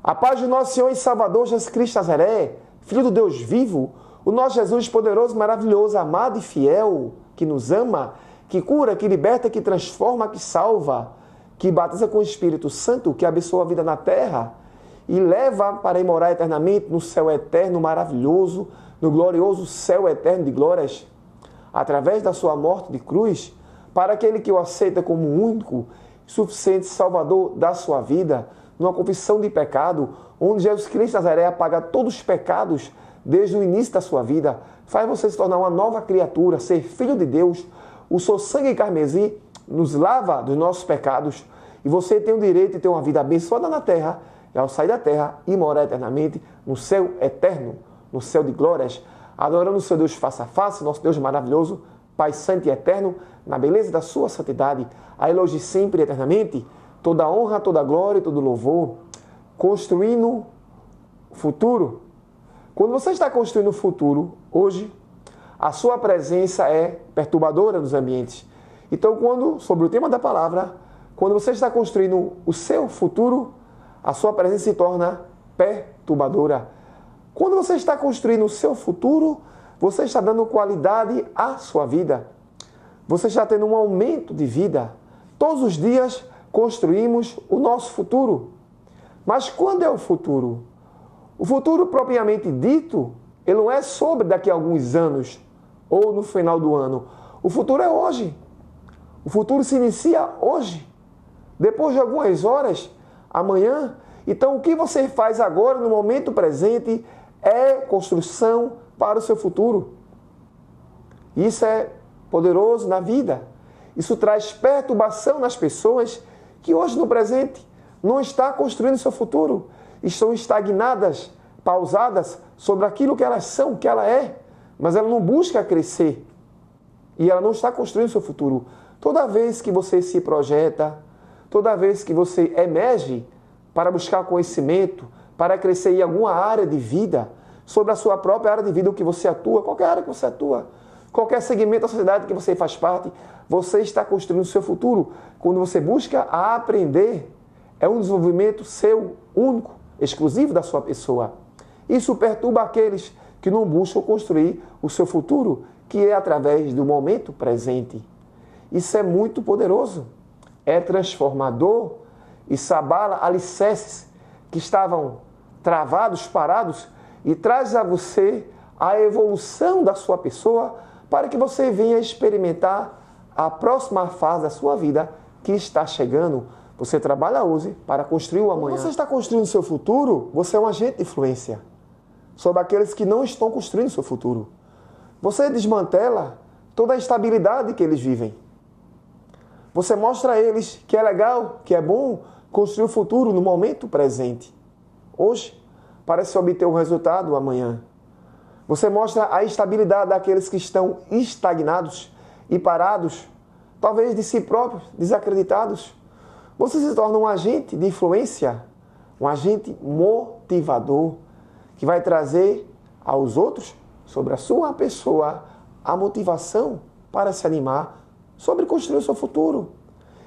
A paz do nosso Senhor e Salvador Jesus Cristo Nazaré, Filho do Deus vivo, o nosso Jesus poderoso, maravilhoso, amado e fiel, que nos ama, que cura, que liberta, que transforma, que salva, que batiza com o Espírito Santo, que abençoa a vida na terra e leva para morar eternamente no céu eterno maravilhoso, no glorioso céu eterno de glórias, através da sua morte de cruz, para aquele que o aceita como único, suficiente Salvador da sua vida, numa confissão de pecado, onde Jesus Cristo Nazaré apaga todos os pecados desde o início da sua vida, faz você se tornar uma nova criatura, ser filho de Deus. O seu sangue carmesim nos lava dos nossos pecados e você tem o direito de ter uma vida abençoada na terra e ao sair da terra e morar eternamente no céu eterno, no céu de glórias, adorando o seu Deus face a face, nosso Deus maravilhoso, Pai santo e eterno, na beleza da sua santidade, a Ele hoje e sempre e eternamente, toda honra, toda glória e todo louvor, construindo o futuro. Quando você está construindo o futuro, hoje, a sua presença é perturbadora nos ambientes. Então, sobre o tema da palavra, quando você está construindo o seu futuro, a sua presença se torna perturbadora. Quando você está construindo o seu futuro, você está dando qualidade à sua vida. Você está tendo um aumento de vida. Todos os dias construímos o nosso futuro. Mas quando é o futuro? O futuro propriamente dito, ele não é sobre daqui a alguns anos ou no final do ano. O futuro é hoje. O futuro se inicia hoje. Depois de algumas horas, amanhã. Então, o que você faz agora, no momento presente, é construção para o seu futuro. Isso é poderoso na vida. Isso traz perturbação nas pessoas que hoje, no presente, não está construindo seu futuro. Estão estagnadas, pausadas sobre aquilo que elas são, que ela é. Mas ela não busca crescer. E ela não está construindo seu futuro. Toda vez que você se projeta, toda vez que você emerge para buscar conhecimento, para crescer em alguma área de vida, sobre a sua própria área de vida, o que você atua, qualquer área que você atua, qualquer segmento da sociedade que você faz parte, você está construindo o seu futuro. Quando você busca aprender, é um desenvolvimento seu, único, exclusivo da sua pessoa. Isso perturba aqueles que não buscam construir o seu futuro, que é através do momento presente. Isso é muito poderoso, é transformador. Isso abala alicerces que estavam travados, parados, e traz a você a evolução da sua pessoa para que você venha experimentar a próxima fase da sua vida que está chegando. Você trabalha hoje para construir o amanhã. Quando você está construindo o seu futuro, você é um agente de influência sobre aqueles que não estão construindo o seu futuro. Você desmantela toda a instabilidade que eles vivem. Você mostra a eles que é legal, que é bom construir o futuro no momento presente. Hoje, para se obter o resultado amanhã. Você mostra a instabilidade daqueles que estão estagnados e parados, talvez de si próprios, desacreditados. Você se torna um agente de influência, um agente motivador, que vai trazer aos outros, sobre a sua pessoa, a motivação para se animar sobre construir o seu futuro.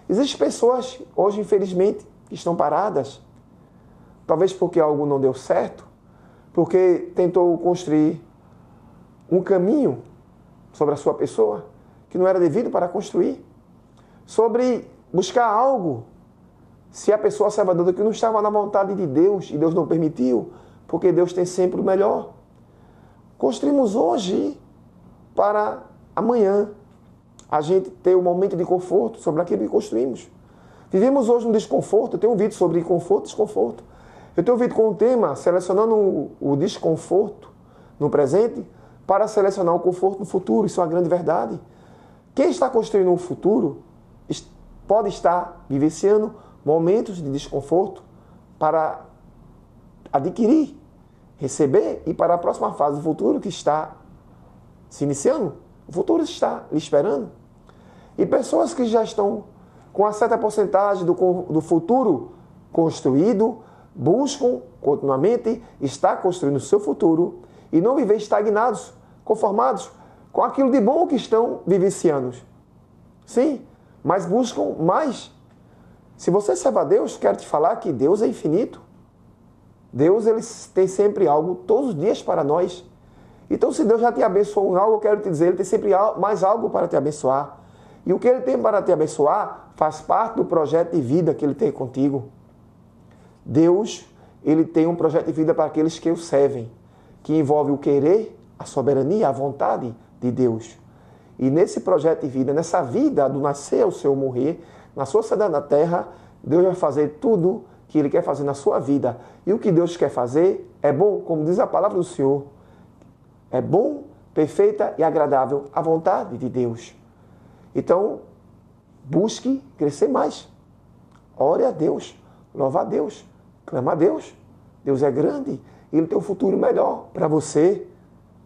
Existem pessoas, hoje, infelizmente, que estão paradas, talvez porque algo não deu certo, porque tentou construir um caminho sobre a sua pessoa que não era devido para construir, sobre buscar algo, se a pessoa saiba que não estava na vontade de Deus e Deus não permitiu, porque Deus tem sempre o melhor. Construímos hoje para amanhã a gente ter um momento de conforto sobre aquilo que construímos. Vivemos hoje no desconforto. Eu tenho um vídeo sobre conforto e desconforto. Eu tenho um vídeo com um tema selecionando o desconforto no presente para selecionar o conforto no futuro. Isso é uma grande verdade. Quem está construindo um futuro pode estar vivenciando momentos de desconforto para adquirir, receber e para a próxima fase do futuro que está se iniciando. O futuro está lhe esperando. E pessoas que já estão com uma certa porcentagem do futuro construído, buscam continuamente estar construindo o seu futuro e não viver estagnados, conformados com aquilo de bom que estão vivenciando. Sim, mas buscam mais. Se você serve a Deus, quero te falar que Deus é infinito. Deus, ele tem sempre algo, todos os dias para nós. Então, se Deus já te abençoou em algo, eu quero te dizer, ele tem sempre mais algo para te abençoar. E o que ele tem para te abençoar faz parte do projeto de vida que ele tem contigo. Deus, ele tem um projeto de vida para aqueles que o servem, que envolve o querer, a soberania, a vontade de Deus. E nesse projeto de vida, nessa vida do nascer ao seu morrer, na sua cidade na terra, Deus vai fazer tudo que ele quer fazer na sua vida. E o que Deus quer fazer é bom, como diz a palavra do Senhor. É bom, perfeita e agradável a vontade de Deus. Então, busque crescer mais. Ore a Deus, louve a Deus, clama a Deus. Deus é grande e ele tem um futuro melhor para você,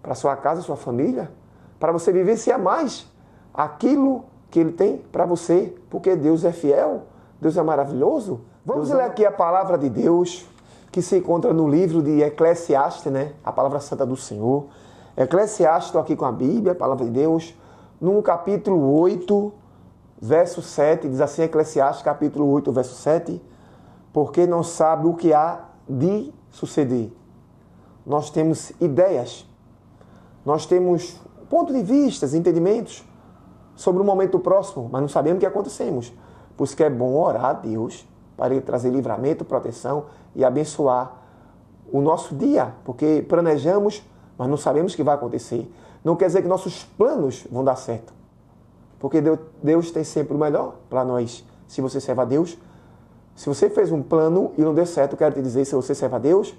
para sua casa, sua família, para você vivenciar mais aquilo que ele tem para você, porque Deus é fiel, Deus é maravilhoso. Vamos ler aqui a palavra de Deus, que se encontra no livro de Eclesiastes, né? A palavra santa do Senhor. Eclesiastes, estou aqui com a Bíblia, a palavra de Deus, no capítulo 8, verso 7, diz assim, Eclesiastes, capítulo 8, verso 7, porque não sabe o que há de suceder. Nós temos ideias, nós temos pontos de vista, entendimentos sobre o momento próximo, mas não sabemos o que acontecemos. Por isso que é bom orar a Deus para ele trazer livramento, proteção e abençoar o nosso dia, porque planejamos, mas não sabemos o que vai acontecer. Não quer dizer que nossos planos vão dar certo, porque Deus tem sempre o melhor para nós. Se você serve a Deus, se você fez um plano e não deu certo, eu quero te dizer, se você serve a Deus,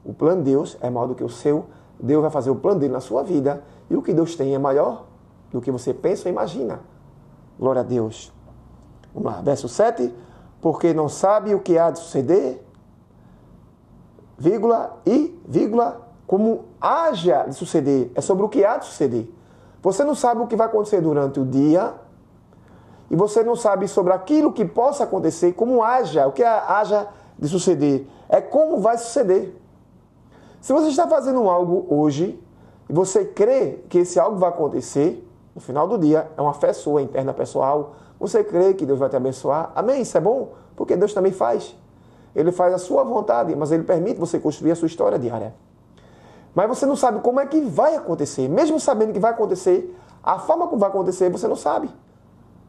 o plano de Deus é maior do que o seu. Deus vai fazer o plano dele na sua vida. E o que Deus tem é maior do que você pensa ou imagina. Glória a Deus. Vamos lá, verso 7. Porque não sabe o que há de suceder, vírgula, como haja de suceder. É sobre o que há de suceder. Você não sabe o que vai acontecer durante o dia, e você não sabe sobre aquilo que possa acontecer, como haja, o que haja de suceder. É como vai suceder. Se você está fazendo algo hoje, e você crê que esse algo vai acontecer, no final do dia, é uma fé sua, interna, pessoal, você crê que Deus vai te abençoar. Amém? Isso é bom, porque Deus também faz. Ele faz a sua vontade, mas Ele permite você construir a sua história diária. Mas você não sabe como é que vai acontecer. Mesmo sabendo que vai acontecer, a forma como vai acontecer, você não sabe.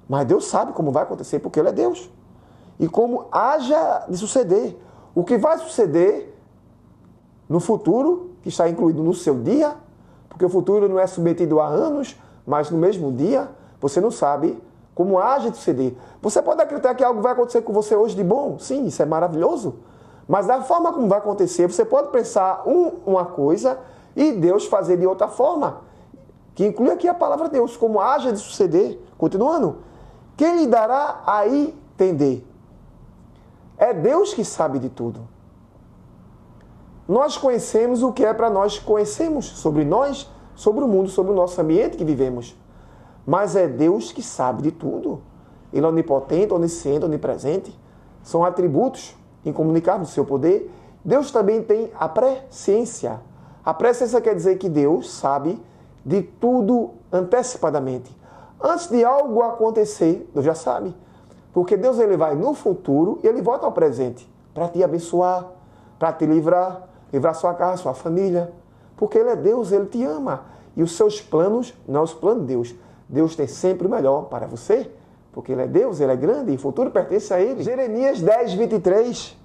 Mas Deus sabe como vai acontecer, porque Ele é Deus. E como haja de suceder. O que vai suceder no futuro, que está incluído no seu dia, porque o futuro não é submetido a anos, mas no mesmo dia, você não sabe como haja de suceder. Você pode acreditar que algo vai acontecer com você hoje de bom? Sim, isso é maravilhoso. Mas da forma como vai acontecer, você pode pensar uma coisa e Deus fazer de outra forma. Que inclui aqui a palavra de Deus, como haja de suceder. Continuando. Quem lhe dará a entender? É Deus que sabe de tudo. Nós conhecemos o que é para nós conhecemos sobre nós, sobre o mundo, sobre o nosso ambiente que vivemos. Mas é Deus que sabe de tudo. Ele é onipotente, onisciente, onipresente. São atributos incomunicáveis do seu poder. Deus também tem a presciência. A presciência quer dizer que Deus sabe de tudo antecipadamente. Antes de algo acontecer, Deus já sabe. Porque Deus ele vai no futuro e ele volta ao presente para te abençoar, para te livrar sua casa, sua família. Porque Ele é Deus, Ele te ama. E os seus planos não são os planos de Deus. Deus tem sempre o melhor para você, porque Ele é Deus, Ele é grande e o futuro pertence a Ele. Jeremias 10, 23.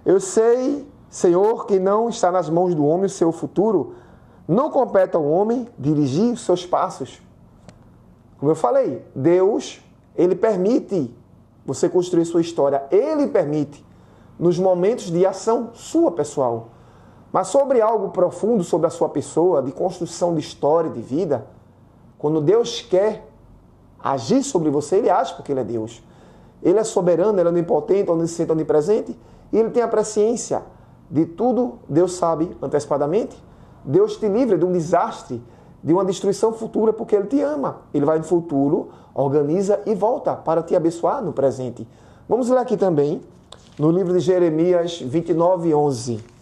Eu sei, Senhor, que não está nas mãos do homem o seu futuro. Não compete ao homem dirigir os seus passos. Como eu falei, Deus, Ele permite você construir sua história. Ele permite nos momentos de ação sua, pessoal. Mas sobre algo profundo sobre a sua pessoa, de construção de história, de vida, quando Deus quer agir sobre você, Ele age porque Ele é Deus. Ele é soberano, Ele é onipotente, onisciente, onipresente, e Ele tem a presciência de tudo, Deus sabe antecipadamente. Deus te livra de um desastre, de uma destruição futura, porque Ele te ama. Ele vai no futuro, organiza e volta para te abençoar no presente. Vamos ler aqui também, no livro de Jeremias 29, 11.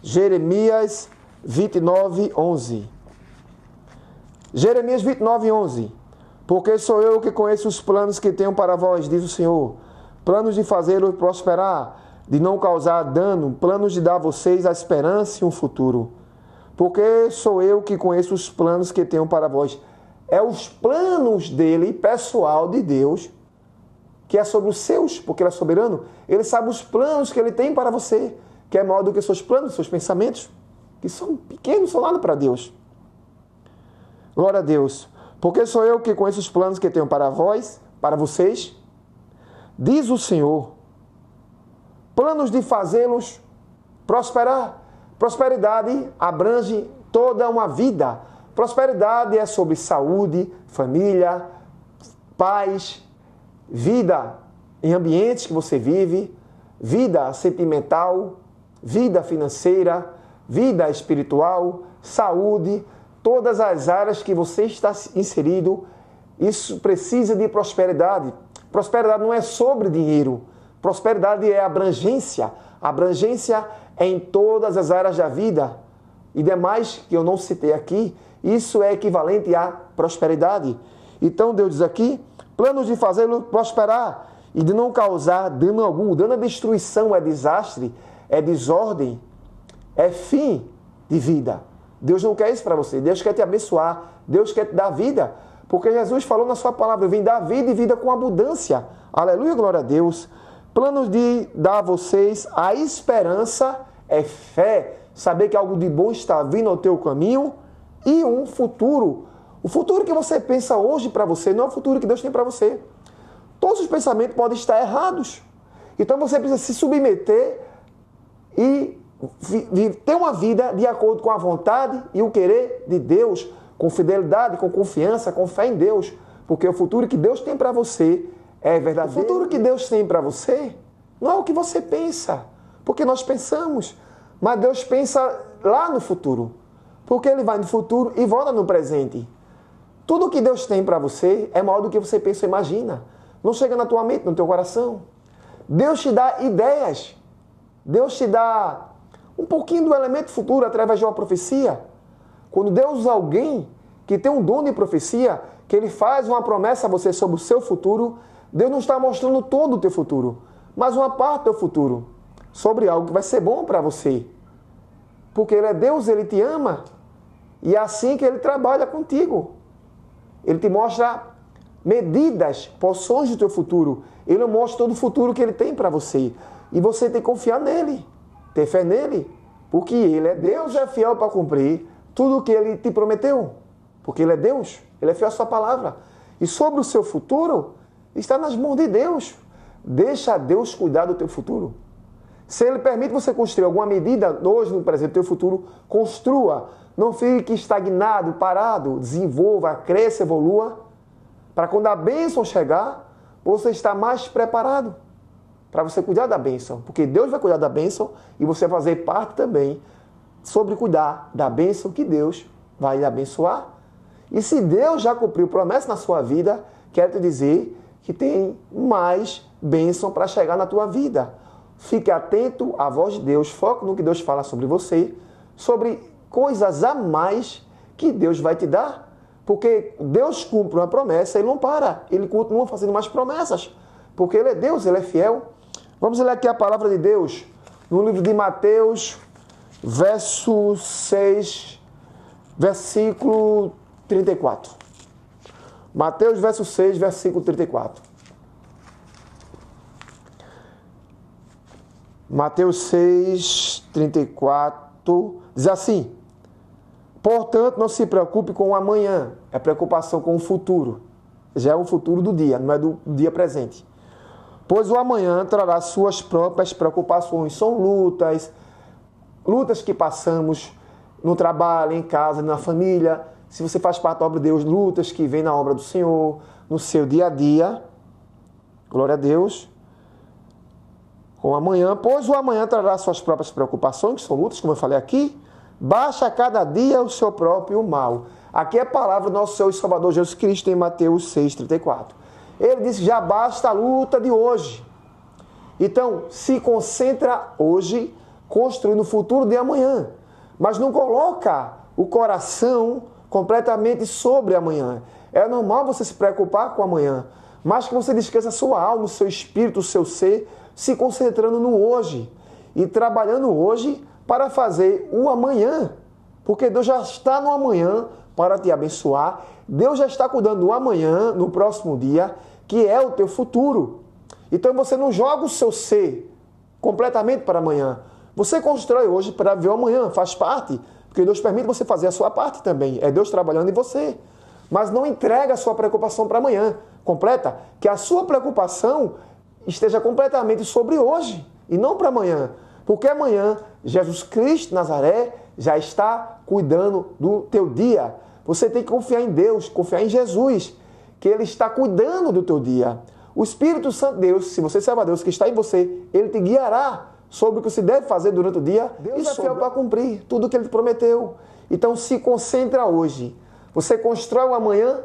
Jeremias 29, 11. Jeremias 29, 11. Porque sou eu que conheço os planos que tenho para vós, diz o Senhor. Planos de fazê-lo prosperar de não causar dano, planos de dar a vocês a esperança e um futuro. Porque sou eu que conheço os planos que tenho para vós. É os planos dele, pessoal de Deus, que é sobre os seus, porque ele é soberano. Ele sabe os planos que ele tem para você, que é maior do que os seus planos, os seus pensamentos, que são pequenos, não são nada para Deus. Glória a Deus. Porque sou eu que conheço os planos que tenho para vós, para vocês, diz o Senhor. Planos de fazê-los prosperar. Prosperidade abrange toda uma vida. Prosperidade é sobre saúde, família, paz, vida em ambientes que você vive, vida sentimental, vida financeira, vida espiritual, saúde, todas as áreas que você está inserido, isso precisa de prosperidade. Prosperidade não é sobre dinheiro, prosperidade é abrangência. Abrangência é em todas as áreas da vida. E demais que eu não citei aqui, isso é equivalente à prosperidade. Então Deus diz aqui, planos de fazê-lo prosperar e de não causar dano algum. Dano é destruição, é desastre, é desordem, é fim de vida. Deus não quer isso para você. Deus quer te abençoar. Deus quer te dar vida. Porque Jesus falou na sua palavra, eu vim dar vida e vida com abundância. Aleluia, glória a Deus. Planos de dar a vocês a esperança é fé. Saber que algo de bom está vindo ao teu caminho e um futuro. O futuro que você pensa hoje para você não é o futuro que Deus tem para você. Todos os pensamentos podem estar errados. Então você precisa se submeter e ter uma vida de acordo com a vontade e o querer de Deus, com fidelidade, com confiança, com fé em Deus. Porque o futuro que Deus tem para você é verdadeiro. O futuro que Deus tem para você não é o que você pensa, porque nós pensamos, mas Deus pensa lá no futuro, porque Ele vai no futuro e volta no presente. Tudo que Deus tem para você é maior do que você pensa ou imagina. Não chega na tua mente, no teu coração. Deus te dá ideias. Deus te dá um pouquinho do elemento futuro através de uma profecia. Quando Deus usa alguém que tem um dom de profecia, que Ele faz uma promessa a você sobre o seu futuro, Deus não está mostrando todo o teu futuro, mas uma parte do teu futuro, sobre algo que vai ser bom para você. Porque Ele é Deus, Ele te ama, e é assim que Ele trabalha contigo. Ele te mostra medidas, porções do teu futuro. Ele não mostra todo o futuro que Ele tem para você. E você tem que confiar nele, ter fé nele, porque Ele é Deus, é fiel para cumprir tudo o que Ele te prometeu. Porque Ele é Deus, Ele é fiel à sua palavra. E sobre o seu futuro, está nas mãos de Deus. Deixa Deus cuidar do teu futuro. Se Ele permite você construir alguma medida hoje, no presente, do teu futuro, construa. Não fique estagnado, parado. Desenvolva, cresça, evolua. Para quando a bênção chegar, você está mais preparado para você cuidar da bênção. Porque Deus vai cuidar da bênção e você vai fazer parte também sobre cuidar da bênção que Deus vai lhe abençoar. E se Deus já cumpriu promessa na sua vida, quero te dizer que tem mais bênção para chegar na tua vida. Fique atento à voz de Deus, foque no que Deus fala sobre você, sobre coisas a mais que Deus vai te dar. Porque Deus cumpre uma promessa, Ele não para, Ele continua fazendo mais promessas. Porque Ele é Deus, Ele é fiel. Vamos ler aqui a palavra de Deus, no livro de Mateus, verso 6, versículo 34. Mateus, verso 6, versículo 34. Mateus 6, 34, diz assim: portanto, não se preocupe com o amanhã, é preocupação com o futuro. Já é o futuro do dia, não é do dia presente. Pois o amanhã trará suas próprias preocupações. São lutas que passamos no trabalho, em casa, na família. Se você faz parte da obra de Deus, lutas que vêm na obra do Senhor, no seu dia a dia. Glória a Deus. Com o amanhã, pois o amanhã trará suas próprias preocupações, que são lutas, como eu falei aqui. Baixa a cada dia o seu próprio mal. Aqui é a palavra do nosso Senhor e Salvador Jesus Cristo em Mateus 6, 34. Ele disse, já basta a luta de hoje. Então, se concentra hoje, construindo o futuro de amanhã. Mas não coloca o coração completamente sobre amanhã. É normal você se preocupar com amanhã, mas que você descanse a sua alma, o seu espírito, o seu ser, se concentrando no hoje e trabalhando hoje para fazer o amanhã. Porque Deus já está no amanhã para te abençoar. Deus já está cuidando do amanhã, no próximo dia, que é o teu futuro. Então você não joga o seu ser completamente para amanhã. Você constrói hoje para ver o amanhã, faz parte. Porque Deus permite você fazer a sua parte também. É Deus trabalhando em você. Mas não entrega a sua preocupação para amanhã. Completa que a sua preocupação esteja completamente sobre hoje e não para amanhã. Porque amanhã, Jesus Cristo de Nazaré já está cuidando do teu dia. Você tem que confiar em Deus, confiar em Jesus, que Ele está cuidando do teu dia. O Espírito Santo de Deus, se você serve a Deus que está em você, Ele te guiará sobre o que você deve fazer durante o dia. Deus é fiel para cumprir tudo o que Ele te prometeu. Então se concentra hoje. Você constrói o amanhã,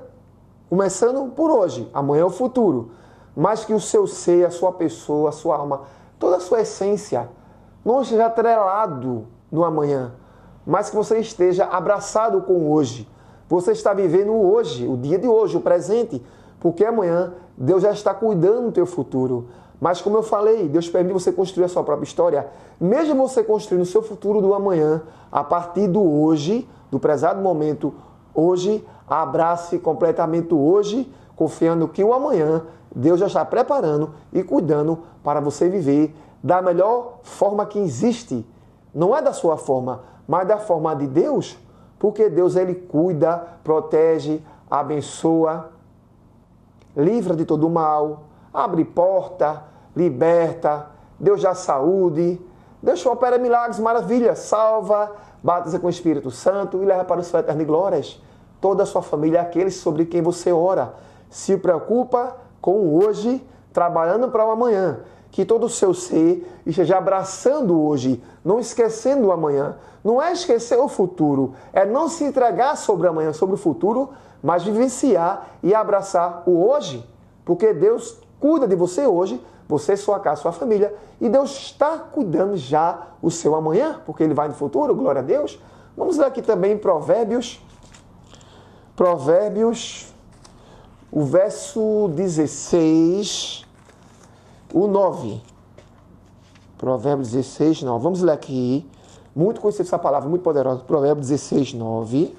começando por hoje. Amanhã é o futuro. Mas que o seu ser, a sua pessoa, a sua alma, toda a sua essência, não esteja atrelado no amanhã, mas que você esteja abraçado com o hoje. Você está vivendo o hoje, o dia de hoje, o presente, porque amanhã Deus já está cuidando do teu futuro. Mas como eu falei, Deus permite você construir a sua própria história. Mesmo você construindo o seu futuro do amanhã, a partir do hoje, do prezado momento, hoje, abrace completamente o hoje, confiando que o amanhã Deus já está preparando e cuidando para você viver da melhor forma que existe. Não é da sua forma, mas da forma de Deus, porque Deus Ele cuida, protege, abençoa, livra de todo mal, abre porta, liberta, Deus dá saúde, Deus opera milagres, maravilhas, salva, batiza com o Espírito Santo e leva para o céu eterno de glórias. Toda a sua família, aqueles sobre quem você ora, se preocupa com o hoje, trabalhando para o amanhã. Que todo o seu ser esteja abraçando hoje, não esquecendo o amanhã. Não é esquecer o futuro, é não se entregar sobre o amanhã, sobre o futuro, mas vivenciar e abraçar o hoje. Porque Deus cuida de você hoje, você, sua casa, sua família, e Deus está cuidando já o seu amanhã, porque Ele vai no futuro, glória a Deus. Vamos ler aqui também Provérbios, o verso 16... o 9. Provérbios 16, 9. Vamos ler aqui. Muito conhecido essa palavra, muito poderosa. Provérbios 16, 9.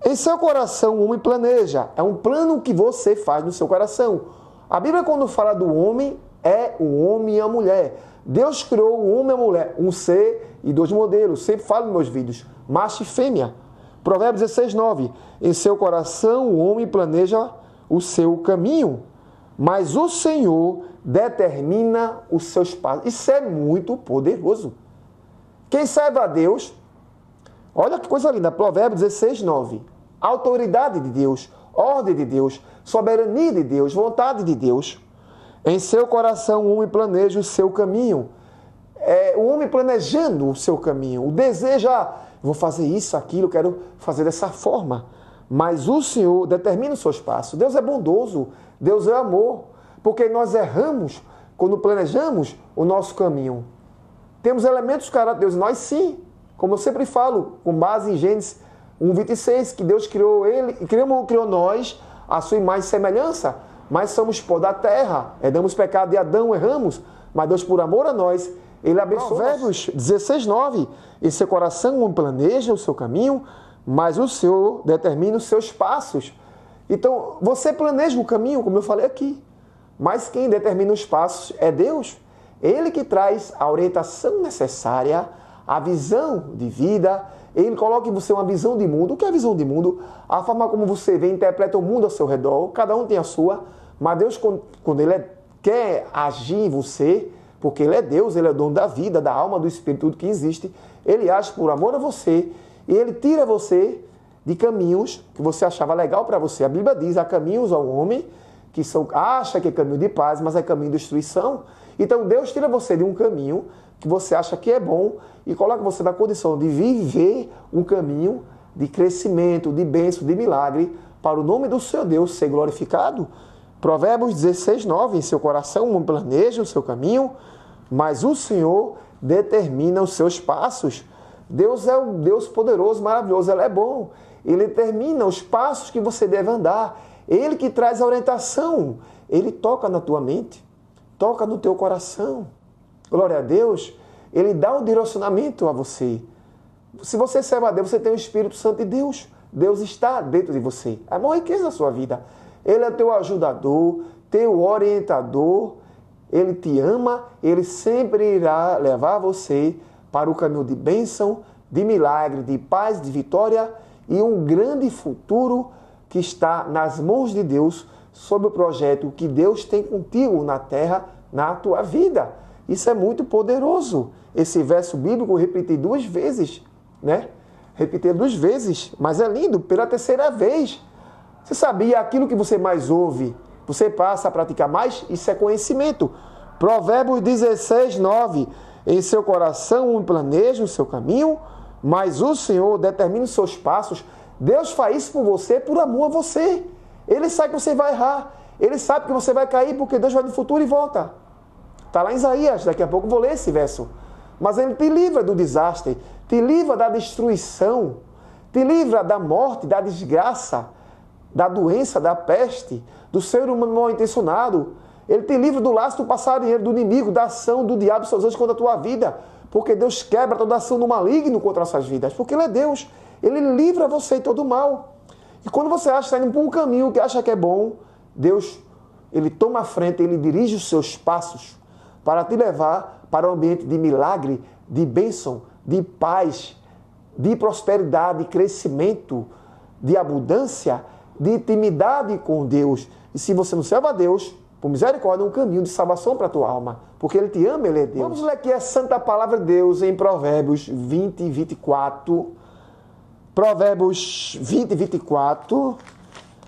Em seu coração o homem planeja. É um plano que você faz no seu coração. A Bíblia, quando fala do homem, é o homem e a mulher. Deus criou o homem e a mulher, um ser e dois modelos. Sempre falo nos meus vídeos, macho e fêmea. Provérbios 16, 9. Em seu coração o homem planeja o seu caminho, mas o Senhor determina os seus passos. Isso é muito poderoso. Quem serve a Deus, olha que coisa linda, Provérbios 16, 9. Autoridade de Deus, ordem de Deus, soberania de Deus, vontade de Deus. Em seu coração o homem planeja o seu caminho. O homem planejando o seu caminho. O desejo, vou fazer isso, aquilo, quero fazer dessa forma. Mas o Senhor determina os seus passos. Deus é bondoso, Deus é amor. Porque nós erramos quando planejamos o nosso caminho. Temos elementos do caráter de Deus. Nós sim, como eu sempre falo, com base em Gênesis 1:26, que Deus criou ele, criou nós a sua imagem e semelhança, mas somos pó da terra. Herdamos o pecado de Adão, erramos, mas Deus, por amor a nós, Ele abençoou. Provérbios 16, 9. Em seu coração um planeja o seu caminho, mas o Senhor determina os seus passos. Então, você planeja o caminho, como eu falei aqui, mas quem determina os passos é Deus. Ele que traz a orientação necessária, a visão de vida. Ele coloca em você uma visão de mundo. O que é a visão de mundo? A forma como você vê, interpreta o mundo ao seu redor. Cada um tem a sua. Mas Deus, quando Ele quer agir em você, porque Ele é Deus, Ele é dono da vida, da alma, do espírito, tudo que existe, Ele age por amor a você e Ele tira você de caminhos que você achava legal para você. A Bíblia diz, há caminhos ao homem que acha que é caminho de paz, mas é caminho de destruição. Então Deus tira você de um caminho que você acha que é bom e coloca você na condição de viver um caminho de crescimento, de bênção, de milagre, para o nome do seu Deus ser glorificado. Provérbios 16, 9. Em seu coração um planeja o seu caminho, mas o Senhor determina os seus passos. Deus é um Deus poderoso, maravilhoso, Ele é bom. Ele determina os passos que você deve andar. Ele que traz a orientação. Ele toca na tua mente. toca no teu coração. Glória a Deus, Ele dá um direcionamento a você. Se você serve a Deus, você tem o Espírito Santo de Deus. Deus está dentro de você. É a maior riqueza da sua vida. Ele é teu ajudador, teu orientador. Ele te ama, Ele sempre irá levar você para o caminho de bênção, de milagre, de paz, de vitória e um grande futuro que está nas mãos de Deus sobre o projeto que Deus tem contigo na terra, na tua vida. Isso é muito poderoso. Esse verso bíblico eu repeti 2 vezes, né? Repeti 2 vezes, mas é lindo, pela 3ª vez. Você sabia aquilo que você mais ouve, você passa a praticar mais? Isso é conhecimento. Provérbios 16, 9. Em seu coração planeja o seu caminho, mas o Senhor determina os seus passos. Deus faz isso por você, por amor a você. Ele sabe que você vai errar. Ele sabe que você vai cair, porque Deus vai no futuro e volta. Está lá em Isaías, daqui a pouco eu vou ler esse verso. Mas Ele te livra do desastre, te livra da destruição, te livra da morte, da desgraça, da doença, da peste, do ser humano mal intencionado. Ele te livra do laço do passarinheiro, do inimigo, da ação do diabo e seus anjos contra a tua vida. Porque Deus quebra toda ação do maligno contra as suas vidas. Porque Ele é Deus. Ele livra você de todo mal. E quando você acha que está indo por um caminho que acha que é bom, Deus, Ele toma a frente, Ele dirige os seus passos para te levar para um ambiente de milagre, de bênção, de paz, de prosperidade, de crescimento, de abundância, de intimidade com Deus. E se você não serve a Deus, por misericórdia, é um caminho de salvação para a tua alma. Porque Ele te ama, Ele é Deus. Vamos ler aqui a Santa Palavra de Deus em Provérbios 20 e 24. Provérbios 20 e 24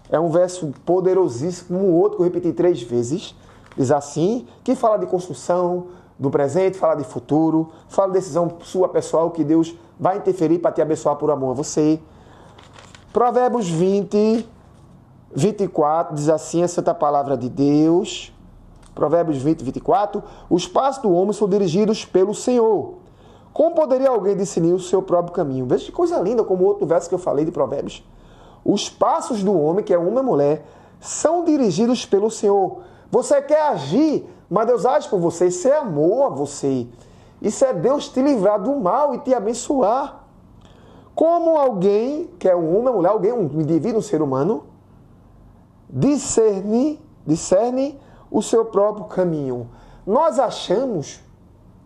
é um verso poderosíssimo, como o outro que eu repeti 3 vezes. Diz assim, que fala de construção, do presente, fala de futuro, fala de decisão sua pessoal que Deus vai interferir para te abençoar por amor a você. Provérbios 20, 24, diz assim a Santa Palavra de Deus. Provérbios 20, 24. Os passos do homem são dirigidos pelo Senhor. Como poderia alguém discernir o seu próprio caminho? Veja que coisa linda, como o outro verso que eu falei de Provérbios. Os passos do homem, que é homem e mulher, são dirigidos pelo Senhor. Você quer agir, mas Deus age por você. Isso é amor a você. Isso é Deus te livrar do mal e te abençoar. Como alguém, que é um homem, uma mulher, alguém, um indivíduo, um ser humano, discerne o seu próprio caminho. Nós achamos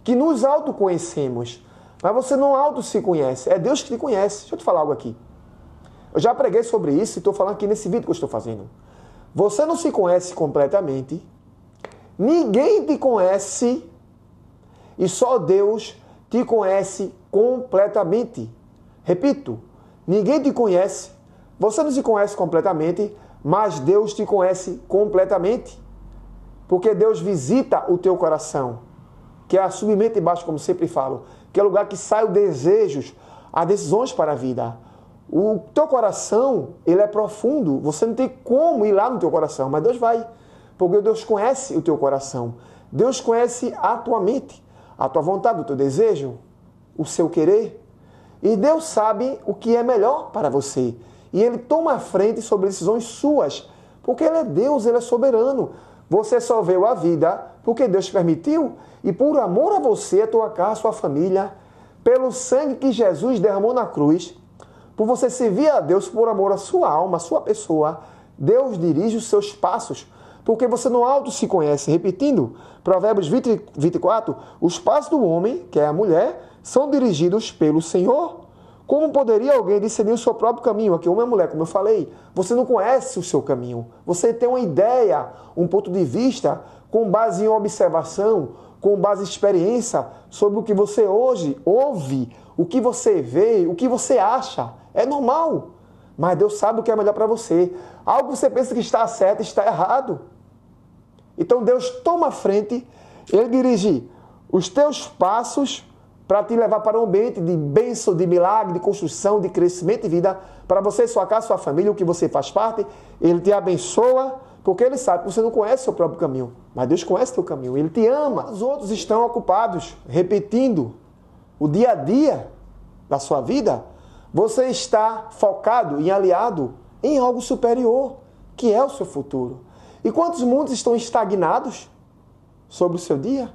que nos autoconhecemos, mas você não auto se conhece. É Deus que te conhece. Deixa eu te falar algo aqui. Eu já preguei sobre isso e estou falando aqui nesse vídeo que eu estou fazendo. Você não se conhece completamente, ninguém te conhece e só Deus te conhece completamente. Repito, ninguém te conhece, você não se conhece completamente, mas Deus te conhece completamente. Porque Deus visita o teu coração, que é a submente embaixo, como sempre falo, que é o lugar que sai os desejos, as decisões para a vida. O teu coração, ele é profundo, você não tem como ir lá no teu coração, mas Deus vai, porque Deus conhece o teu coração, Deus conhece a tua mente, a tua vontade, o teu desejo, o seu querer, e Deus sabe o que é melhor para você, e Ele toma a frente sobre decisões suas, porque Ele é Deus, Ele é soberano. Você só veio à vida porque Deus permitiu, e por amor a você, a tua casa, a sua família, pelo sangue que Jesus derramou na cruz, por você servir a Deus por amor à sua alma, à sua pessoa, Deus dirige os seus passos, porque você não auto se conhece. Repetindo, Provérbios 20, 24, os passos do homem, que é a mulher, são dirigidos pelo Senhor. Como poderia alguém discernir o seu próprio caminho? Aqui, homem e mulher, como eu falei, você não conhece o seu caminho. Você tem uma ideia, um ponto de vista, com base em observação, com base em experiência, sobre o que você hoje ouve, o que você vê, o que você acha. É normal, mas Deus sabe o que é melhor para você. Algo que você pensa que está certo, está errado. Então Deus toma a frente, Ele dirige os teus passos para te levar para um ambiente de bênção, de milagre, de construção, de crescimento e vida, para você, sua casa, sua família, o que você faz parte. Ele te abençoa, porque Ele sabe que você não conhece o seu próprio caminho, mas Deus conhece o teu caminho, Ele te ama. Os outros estão ocupados, repetindo o dia a dia da sua vida. Você está focado e aliado em algo superior, que é o seu futuro. E quantos mundos estão estagnados? sobre o seu dia?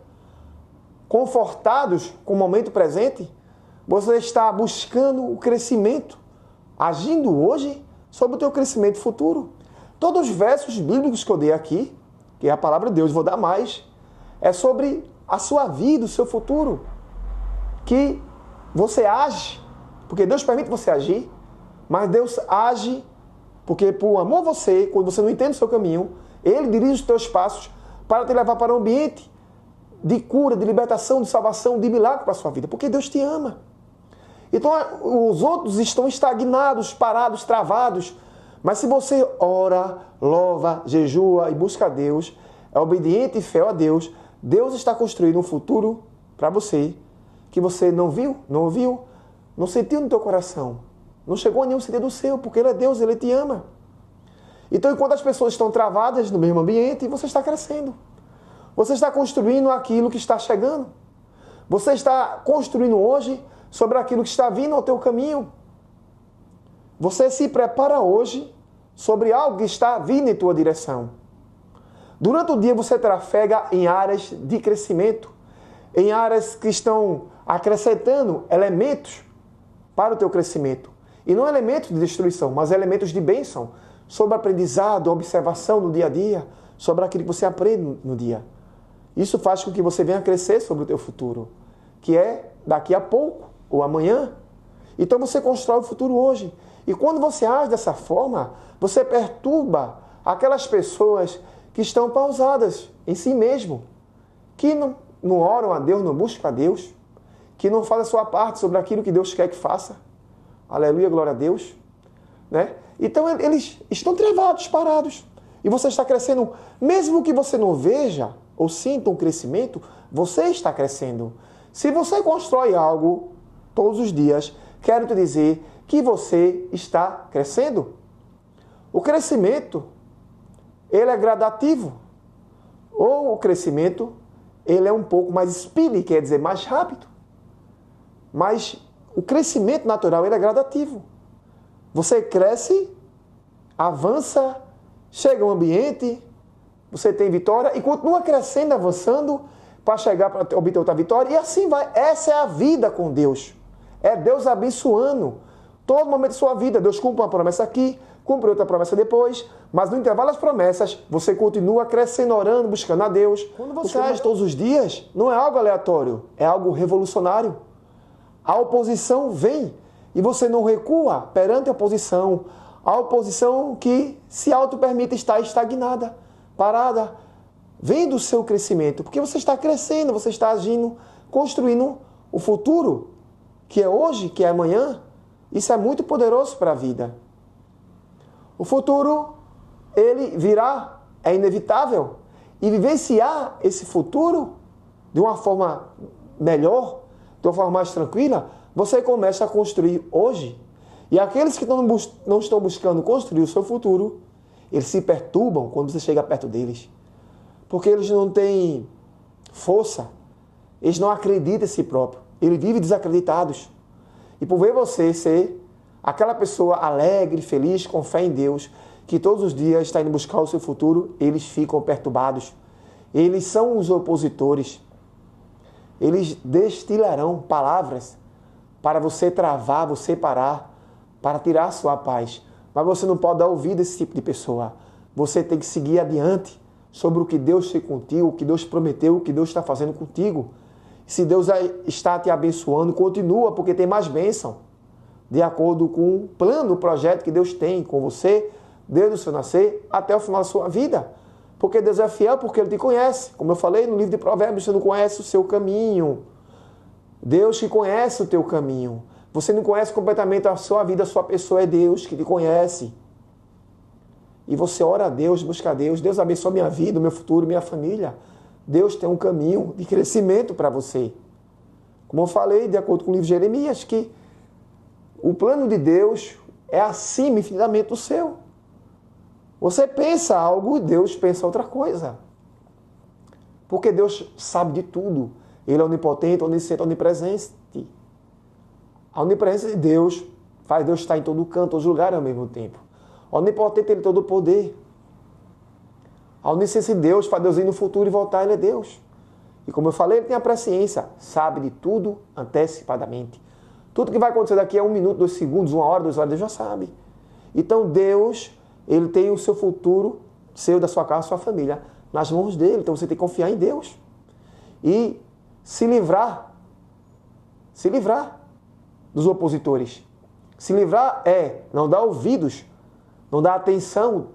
Confortados com o momento presente? Você está buscando o crescimento, agindo hoje sobre o teu crescimento futuro? Todos os versos bíblicos que eu dei aqui, que é a palavra de Deus, vou dar mais, é sobre a sua vida, o seu futuro. Que você age, porque Deus permite você agir, mas Deus age porque por amor a você, quando você não entende o seu caminho, Ele dirige os teus passos para te levar para um ambiente de cura, de libertação, de salvação, de milagre para a sua vida, porque Deus te ama. Então os outros estão estagnados, parados, travados, mas se você ora, louva, jejua e busca a Deus, é obediente e fiel a Deus, Deus está construindo um futuro para você que você não viu, não ouviu, não sentiu no teu coração, não chegou a nenhum sentido do seu, porque Ele é Deus, Ele te ama. Então, enquanto as pessoas estão travadas no mesmo ambiente, você está crescendo. Você está construindo aquilo que está chegando. Você está construindo hoje sobre aquilo que está vindo ao teu caminho. Você se prepara hoje sobre algo que está vindo em tua direção. Durante o dia você trafega em áreas de crescimento, em áreas que estão acrescentando elementos para o teu crescimento. E não elementos de destruição, mas elementos de bênção, sobre aprendizado, observação no dia a dia, sobre aquilo que você aprende no dia. Isso faz com que você venha crescer sobre o teu futuro, que é daqui a pouco ou amanhã. Então você constrói o futuro hoje. E quando você age dessa forma, você perturba aquelas pessoas que estão pausadas em si mesmo, que não oram a Deus, não buscam a Deus, que não fazem a sua parte sobre aquilo que Deus quer que faça. Aleluia, glória a Deus. Né? Então eles estão travados, parados. E você está crescendo, mesmo que você não veja ou sinta um crescimento, você está crescendo. Se você constrói algo todos os dias, quero te dizer que você está crescendo. O crescimento, ele é gradativo. Ou o crescimento, ele é um pouco mais speedy, quer dizer, mais rápido. Mas o crescimento natural, ele é gradativo. Você cresce, avança, chega a um ambiente, você tem vitória e continua crescendo, avançando para chegar para obter outra vitória. E assim vai. Essa é a vida com Deus. É Deus abençoando todo momento da sua vida. Deus cumpre uma promessa aqui, cumpre outra promessa depois, mas no intervalo das promessas, você continua crescendo, orando, buscando a Deus. Quando você age todos os dias, não é algo aleatório, é algo revolucionário. A oposição vem e você não recua perante a oposição. A oposição que se auto-permite estar estagnada, parada, vem do seu crescimento, porque você está crescendo, você está agindo, construindo o futuro, que é hoje, que é amanhã. Isso é muito poderoso para a vida. O futuro, ele virá, é inevitável. E vivenciar esse futuro de uma forma melhor, de uma forma mais tranquila, você começa a construir hoje. E aqueles que não estão buscando construir o seu futuro, eles se perturbam quando você chega perto deles. Porque eles não têm força, eles não acreditam em si próprios, eles vivem desacreditados. E por ver você ser aquela pessoa alegre, feliz, com fé em Deus, que todos os dias está indo buscar o seu futuro, eles ficam perturbados. Eles são os opositores. Eles destilarão palavras para você travar, você parar, para tirar a sua paz. Mas você não pode dar ouvido a esse tipo de pessoa. Você tem que seguir adiante sobre o que Deus fez contigo, o que Deus prometeu, o que Deus está fazendo contigo. Se Deus está te abençoando, continua, porque tem mais bênção. De acordo com o plano, o projeto que Deus tem com você, desde o seu nascer até o final da sua vida. Porque Deus é fiel, porque Ele te conhece. Como eu falei no livro de Provérbios, você não conhece o seu caminho. Deus que conhece o teu caminho. Você não conhece completamente a sua vida, a sua pessoa, é Deus que te conhece. E você ora a Deus, busca a Deus. Deus abençoa minha vida, meu futuro, minha família. Deus tem um caminho de crescimento para você. Como eu falei, de acordo com o livro de Jeremias, que o plano de Deus é acima infinitamente do seu. Você pensa algo e Deus pensa outra coisa. Porque Deus sabe de tudo. Ele é onipotente, onisciente, onipresente. A onipresença de Deus faz Deus estar em todo canto, em todos os lugares ao mesmo tempo. Onipotente, Ele tem todo o poder. A onisciência de Deus faz Deus ir no futuro e voltar, Ele é Deus. E como eu falei, ele tem a presciência, sabe de tudo antecipadamente. Tudo que vai acontecer daqui a 1 minuto, 2 segundos, 1 hora, 2 horas, Deus já sabe. Então Deus, ele tem o seu futuro, seu, da sua casa, sua família, nas mãos dele. Então você tem que confiar em Deus. E se livrar dos opositores. Se livrar é não dar ouvidos, não dar atenção,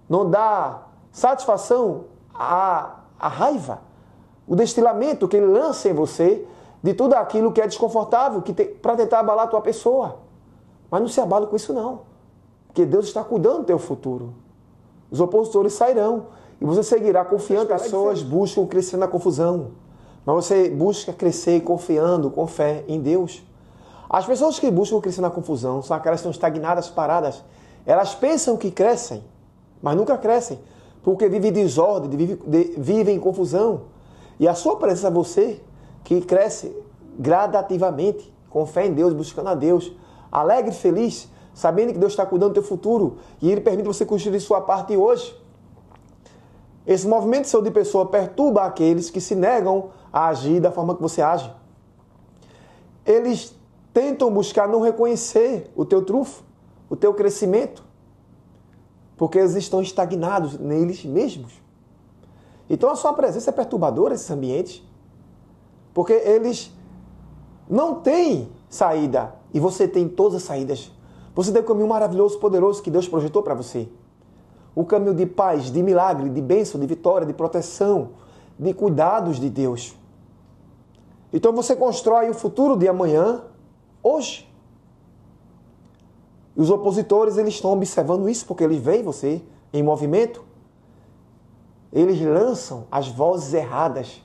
não dar satisfação à raiva, o destilamento que ele lança em você de tudo aquilo que é desconfortável para tentar abalar a tua pessoa. Mas não se abale com isso não, porque Deus está cuidando do teu futuro. Os opositores sairão e você seguirá confiando. As pessoas buscam crescer na confusão, mas você busca crescer confiando, com fé em Deus. As pessoas que buscam crescer na confusão são aquelas que estão estagnadas, paradas. Elas pensam que crescem, mas nunca crescem, porque vivem em desordem, vivem em confusão. E a sua presença é você que cresce gradativamente, com fé em Deus, buscando a Deus, alegre e feliz, sabendo que Deus está cuidando do teu futuro e Ele permite você construir sua parte hoje. Esse movimento seu de pessoa perturba aqueles que se negam a agir da forma que você age. Eles tentam buscar não reconhecer o teu trunfo, o teu crescimento, porque eles estão estagnados neles mesmos. Então a sua presença é perturbadora nesses ambientes, porque eles não têm saída e você tem todas as saídas. Você tem um caminho maravilhoso, poderoso que Deus projetou para você. Um caminho de paz, de milagre, de bênção, de vitória, de proteção, de cuidados de Deus. Então você constrói o futuro de amanhã, hoje. E os opositores, eles estão observando isso, porque eles veem você em movimento. Eles lançam as vozes erradas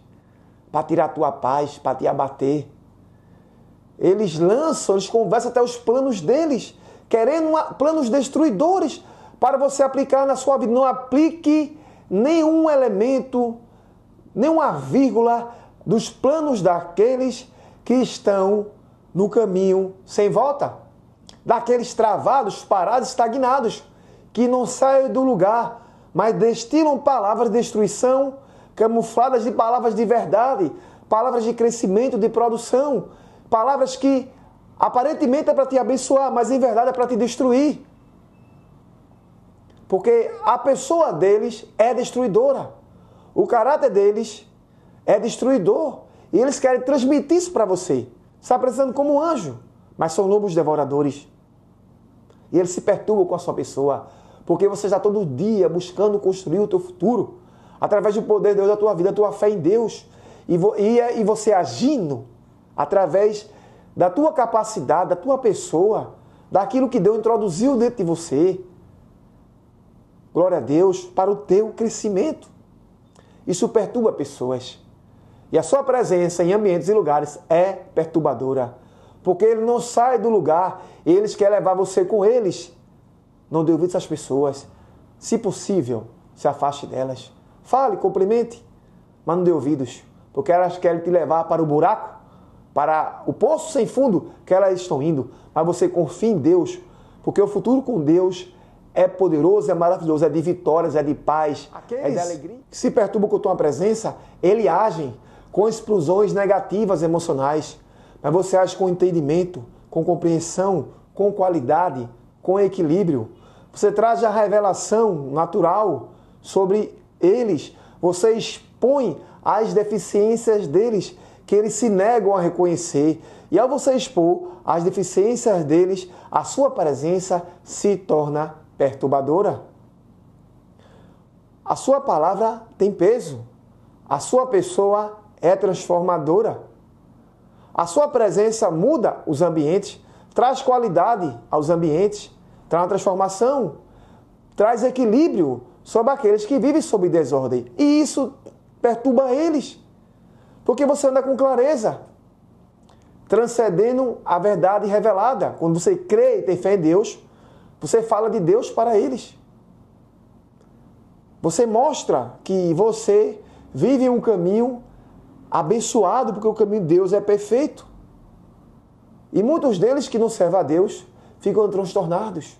para tirar a tua paz, para te abater. Eles conversam até os planos deles, querendo planos destruidores para você aplicar na sua vida. Não aplique nenhum elemento, nenhuma vírgula dos planos daqueles que estão no caminho sem volta. Daqueles travados, parados, estagnados, que não saem do lugar, mas destilam palavras de destruição, camufladas de palavras de verdade, palavras de crescimento, de produção, palavras que aparentemente é para te abençoar, mas em verdade é para te destruir. Porque a pessoa deles é destruidora. O caráter deles é destruidor. E eles querem transmitir isso para você. Você está apresentando como um anjo, mas são lobos devoradores. E eles se perturbam com a sua pessoa, porque você está todo dia buscando construir o teu futuro, através do poder de Deus da tua vida, da tua fé em Deus, e você agindo através da tua capacidade, da tua pessoa, daquilo que Deus introduziu dentro de você. Glória a Deus, para o teu crescimento. Isso perturba pessoas. E a sua presença em ambientes e lugares é perturbadora, porque ele não sai do lugar, eles querem levar você com eles. Não dê ouvidos às pessoas. Se possível, se afaste delas. Fale, cumprimente, mas não dê ouvidos, porque elas querem te levar para o buraco, para o poço sem fundo que elas estão indo. Mas você confia em Deus, porque o futuro com Deus é poderoso, é maravilhoso, é de vitórias, é de paz, é de alegria. Que se perturbam com a tua presença, eles agem com explosões negativas emocionais, mas você age com entendimento, com compreensão, com qualidade, com equilíbrio. Você traz a revelação natural sobre eles, você expõe as deficiências deles, que eles se negam a reconhecer. E ao você expor as deficiências deles, a sua presença se torna perturbadora. A sua palavra tem peso. A sua pessoa é transformadora. A sua presença muda os ambientes, traz qualidade aos ambientes, traz uma transformação, traz equilíbrio sobre aqueles que vivem sob desordem. E isso perturba eles, porque você anda com clareza, transcendendo a verdade revelada. Quando você crê e tem fé em Deus, você fala de Deus para eles. Você mostra que você vive um caminho abençoado, porque o caminho de Deus é perfeito. E muitos deles que não servem a Deus ficam transtornados.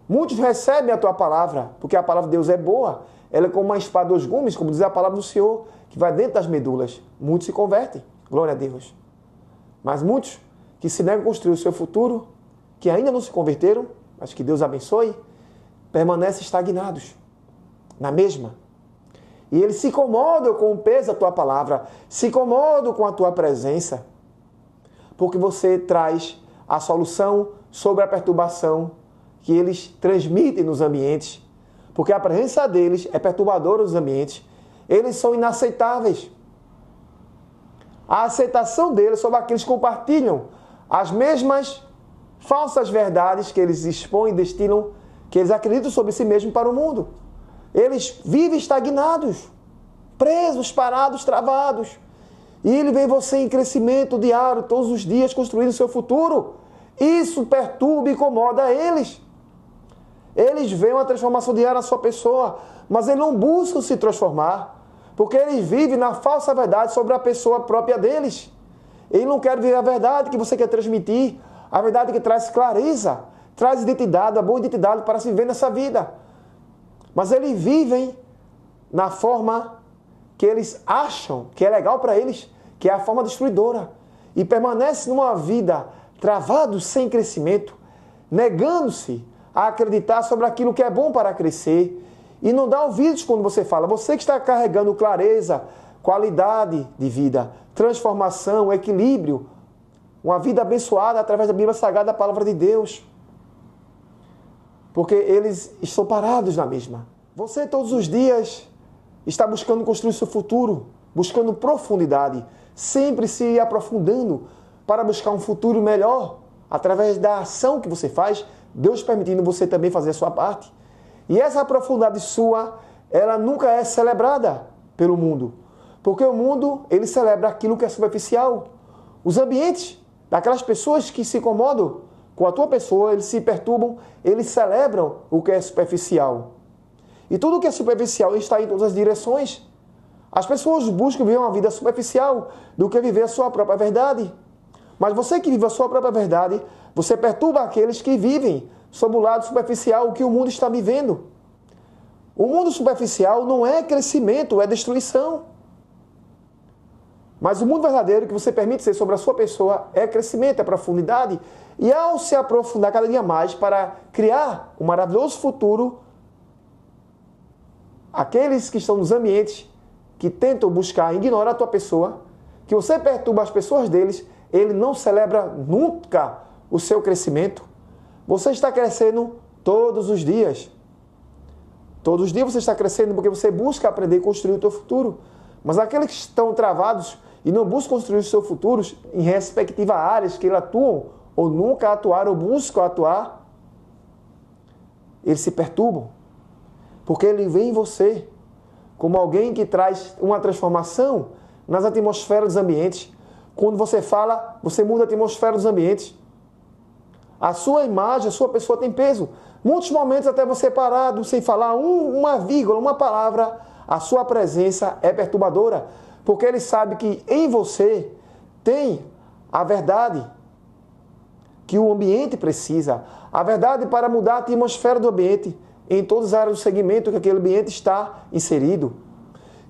Muitos recebem a tua palavra, porque a palavra de Deus é boa, ela é como uma espada de dois gumes, como diz a palavra do Senhor, que vai dentro das medulas. Muitos se convertem, glória a Deus. Mas muitos que se negam a construir o seu futuro, que ainda não se converteram, mas que Deus abençoe, permanecem estagnados na mesma. E eles se incomodam com o peso da tua palavra, se incomodam com a tua presença, porque você traz a solução sobre a perturbação que eles transmitem nos ambientes, porque a presença deles é perturbadora nos ambientes. Eles são inaceitáveis. A aceitação deles sobre aqueles que compartilham as mesmas falsas verdades que eles expõem e destinam, que eles acreditam sobre si mesmos para o mundo. Eles vivem estagnados, presos, parados, travados. E ele vê você em crescimento diário, todos os dias, construindo o seu futuro. Isso perturba e incomoda eles. Eles veem uma transformação diária na sua pessoa, mas eles não buscam se transformar, porque eles vivem na falsa verdade sobre a pessoa própria deles. Eles não querem viver a verdade que você quer transmitir, a verdade que traz clareza, traz identidade, a boa identidade para se viver nessa vida. Mas eles vivem na forma que eles acham que é legal para eles, que é a forma destruidora. E permanecem numa vida travados, sem crescimento, negando-se a acreditar sobre aquilo que é bom para crescer. E não dá ouvidos quando você fala. Você que está carregando clareza, qualidade de vida, transformação, equilíbrio, uma vida abençoada através da Bíblia Sagrada, da Palavra de Deus. Porque eles estão parados na mesma. Você todos os dias está buscando construir seu futuro, buscando profundidade, sempre se aprofundando para buscar um futuro melhor, através da ação que você faz, Deus permitindo você também fazer a sua parte. E essa profundidade sua, ela nunca é celebrada pelo mundo. Porque o mundo, ele celebra aquilo que é superficial. Os ambientes daquelas pessoas que se incomodam com a tua pessoa, eles se perturbam, eles celebram o que é superficial. E tudo que é superficial está em todas as direções. As pessoas buscam viver uma vida superficial do que viver a sua própria verdade. Mas você que vive a sua própria verdade, você perturba aqueles que vivem sob o lado superficial, o que o mundo está vivendo. O mundo superficial não é crescimento, é destruição. Mas o mundo verdadeiro que você permite ser sobre a sua pessoa é crescimento, é profundidade. E ao se aprofundar cada dia mais para criar um maravilhoso futuro, aqueles que estão nos ambientes que tentam buscar ignorar a tua pessoa, que você perturba as pessoas deles, ele não celebra nunca o seu crescimento. Você está crescendo todos os dias. Todos os dias você está crescendo porque você busca aprender e construir o teu futuro. Mas aqueles que estão travados e não buscam construir os seus futuros em respectiva áreas que eles atuam ou nunca atuaram ou buscam atuar, eles se perturbam. Porque ele vê em você como alguém que traz uma transformação nas atmosferas dos ambientes. Quando você fala, você muda a atmosfera dos ambientes. A sua imagem, a sua pessoa tem peso. Muitos momentos até você parado, sem falar uma vírgula, uma palavra, a sua presença é perturbadora. Porque ele sabe que em você tem a verdade que o ambiente precisa. A verdade para mudar a atmosfera do ambiente em todas as áreas do segmento que aquele ambiente está inserido.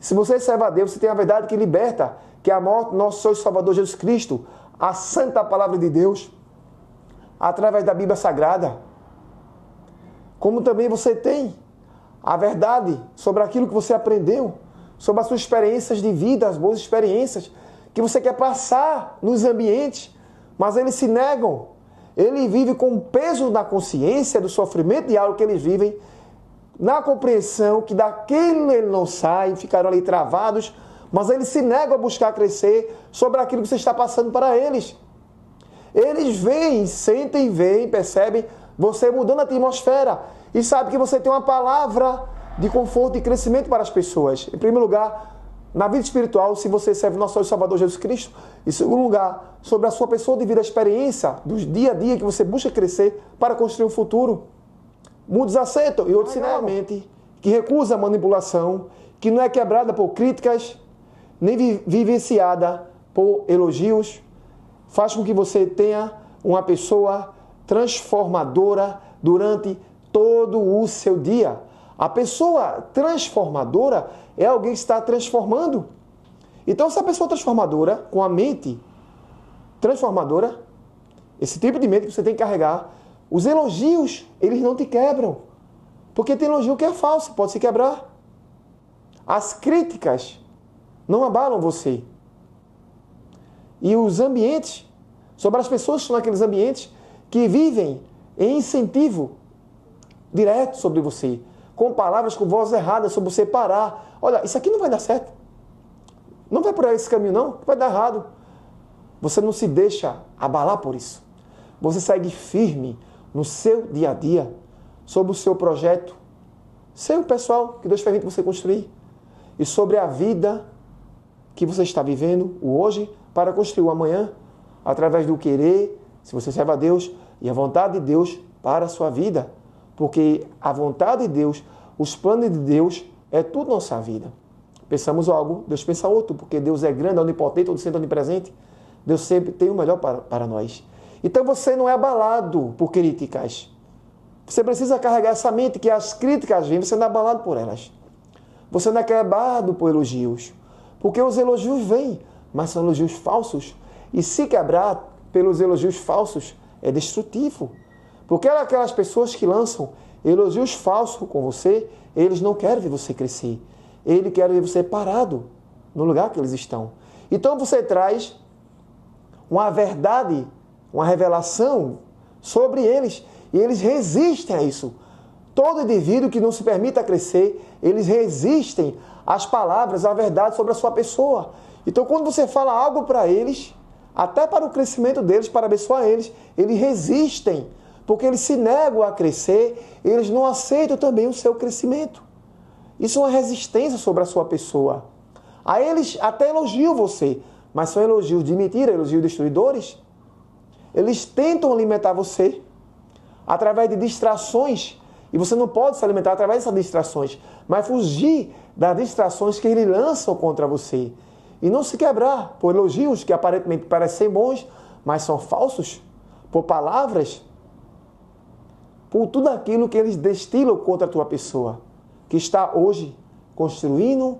Se você serve a Deus, você tem a verdade que liberta, que é a morte do nosso Senhor e Salvador Jesus Cristo, a santa palavra de Deus, através da Bíblia Sagrada. Como também você tem a verdade sobre aquilo que você aprendeu, sobre as suas experiências de vida, as boas experiências que você quer passar nos ambientes, mas eles se negam. Ele vive com o peso na consciência do sofrimento diário que eles vivem, na compreensão que daquilo ele não sai, ficaram ali travados, mas eles se negam a buscar crescer sobre aquilo que você está passando para eles. Eles veem, sentem, veem, percebem você mudando a atmosfera e sabem que você tem uma palavra de conforto e crescimento para as pessoas. Em primeiro lugar, na vida espiritual, se você serve o nosso Senhor e Salvador Jesus Cristo. Em segundo lugar, sobre a sua pessoa devido à experiência do dia a dia que você busca crescer para construir um futuro. Muitos aceitam e outros se negam. Que recusa a manipulação, que não é quebrada por críticas, nem vivenciada por elogios, faz com que você tenha uma pessoa transformadora durante todo o seu dia. A pessoa transformadora é alguém que está transformando. Então, essa pessoa transformadora, com a mente transformadora, esse tipo de mente que você tem que carregar, os elogios, eles não te quebram. Porque tem elogio que é falso, pode se quebrar. As críticas não abalam você. E os ambientes, sobre as pessoas que estão naqueles ambientes, que vivem em incentivo direto sobre você, com palavras, com voz errada, sobre você parar. Olha, isso aqui não vai dar certo. Não vai por aí esse caminho, não. Vai dar errado. Você não se deixa abalar por isso. Você segue firme no seu dia a dia, sobre o seu projeto, seu pessoal, que Deus permite você construir, e sobre a vida que você está vivendo, o hoje, para construir o amanhã, através do querer, se você serve a Deus, e a vontade de Deus para a sua vida. Porque a vontade de Deus, os planos de Deus, é tudo nossa vida. Pensamos algo, Deus pensa outro, porque Deus é grande, onipotente, onisciente, onipresente. Deus sempre tem o melhor para nós. Então você não é abalado por críticas. Você precisa carregar essa mente que as críticas vêm, você não é abalado por elas. Você não é quebrado por elogios. Porque os elogios vêm, mas são elogios falsos. E se quebrar pelos elogios falsos, é destrutivo. Porque aquelas pessoas que lançam elogios falsos com você, eles não querem ver você crescer. Eles querem ver você parado no lugar que eles estão. Então você traz uma verdade, uma revelação sobre eles. E eles resistem a isso. Todo indivíduo que não se permita crescer, eles resistem às palavras, à verdade sobre a sua pessoa. Então quando você fala algo para eles, até para o crescimento deles, para abençoar eles resistem. Porque eles se negam a crescer, eles não aceitam também o seu crescimento. Isso é uma resistência sobre a sua pessoa. A eles até elogiam você, mas são elogios de mentira, elogios destruidores. Eles tentam alimentar você através de distrações, e você não pode se alimentar através dessas distrações, mas fugir das distrações que eles lançam contra você. E não se quebrar por elogios que aparentemente parecem bons, mas são falsos, por palavras, por tudo aquilo que eles destilam contra a tua pessoa, que está hoje construindo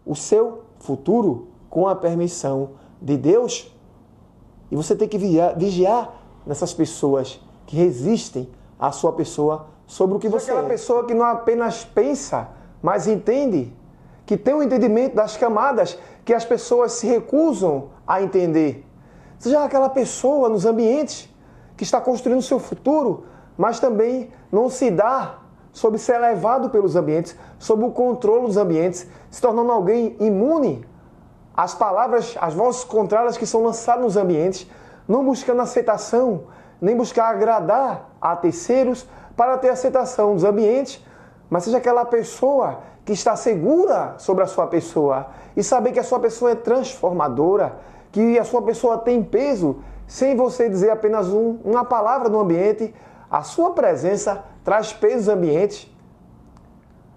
o seu futuro com a permissão de Deus. E você tem que vigiar nessas pessoas que resistem à sua pessoa sobre o que você é. Aquela pessoa que não apenas pensa, mas entende, que tem um entendimento das camadas que as pessoas se recusam a entender. Seja aquela pessoa nos ambientes que está construindo o seu futuro, mas também não se dá sobre ser levado pelos ambientes, sob o controle dos ambientes, se tornando alguém imune às palavras, às vozes contrárias que são lançadas nos ambientes, não buscando aceitação, nem buscar agradar a terceiros para ter aceitação dos ambientes, mas seja aquela pessoa que está segura sobre a sua pessoa e saber que a sua pessoa é transformadora, que a sua pessoa tem peso, sem você dizer apenas uma palavra no ambiente, a sua presença traz peso aos ambientes.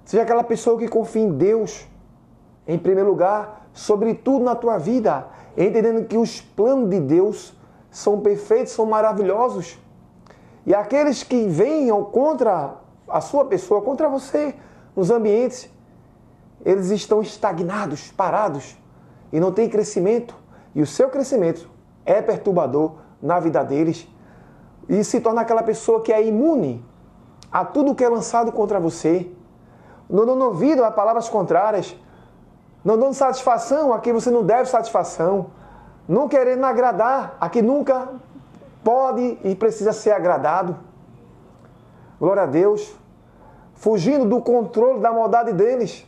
Seja aquela pessoa que confia em Deus, em primeiro lugar, sobre tudo na tua vida, entendendo que os planos de Deus são perfeitos, são maravilhosos. E aqueles que venham contra a sua pessoa, contra você, nos ambientes, eles estão estagnados, parados, e não tem crescimento. E o seu crescimento é perturbador na vida deles. E se torna aquela pessoa que é imune a tudo que é lançado contra você, não dando ouvido a palavras contrárias, não dando satisfação a quem você não deve satisfação, não querendo agradar a quem nunca pode e precisa ser agradado. Glória a Deus. Fugindo do controle da maldade deles,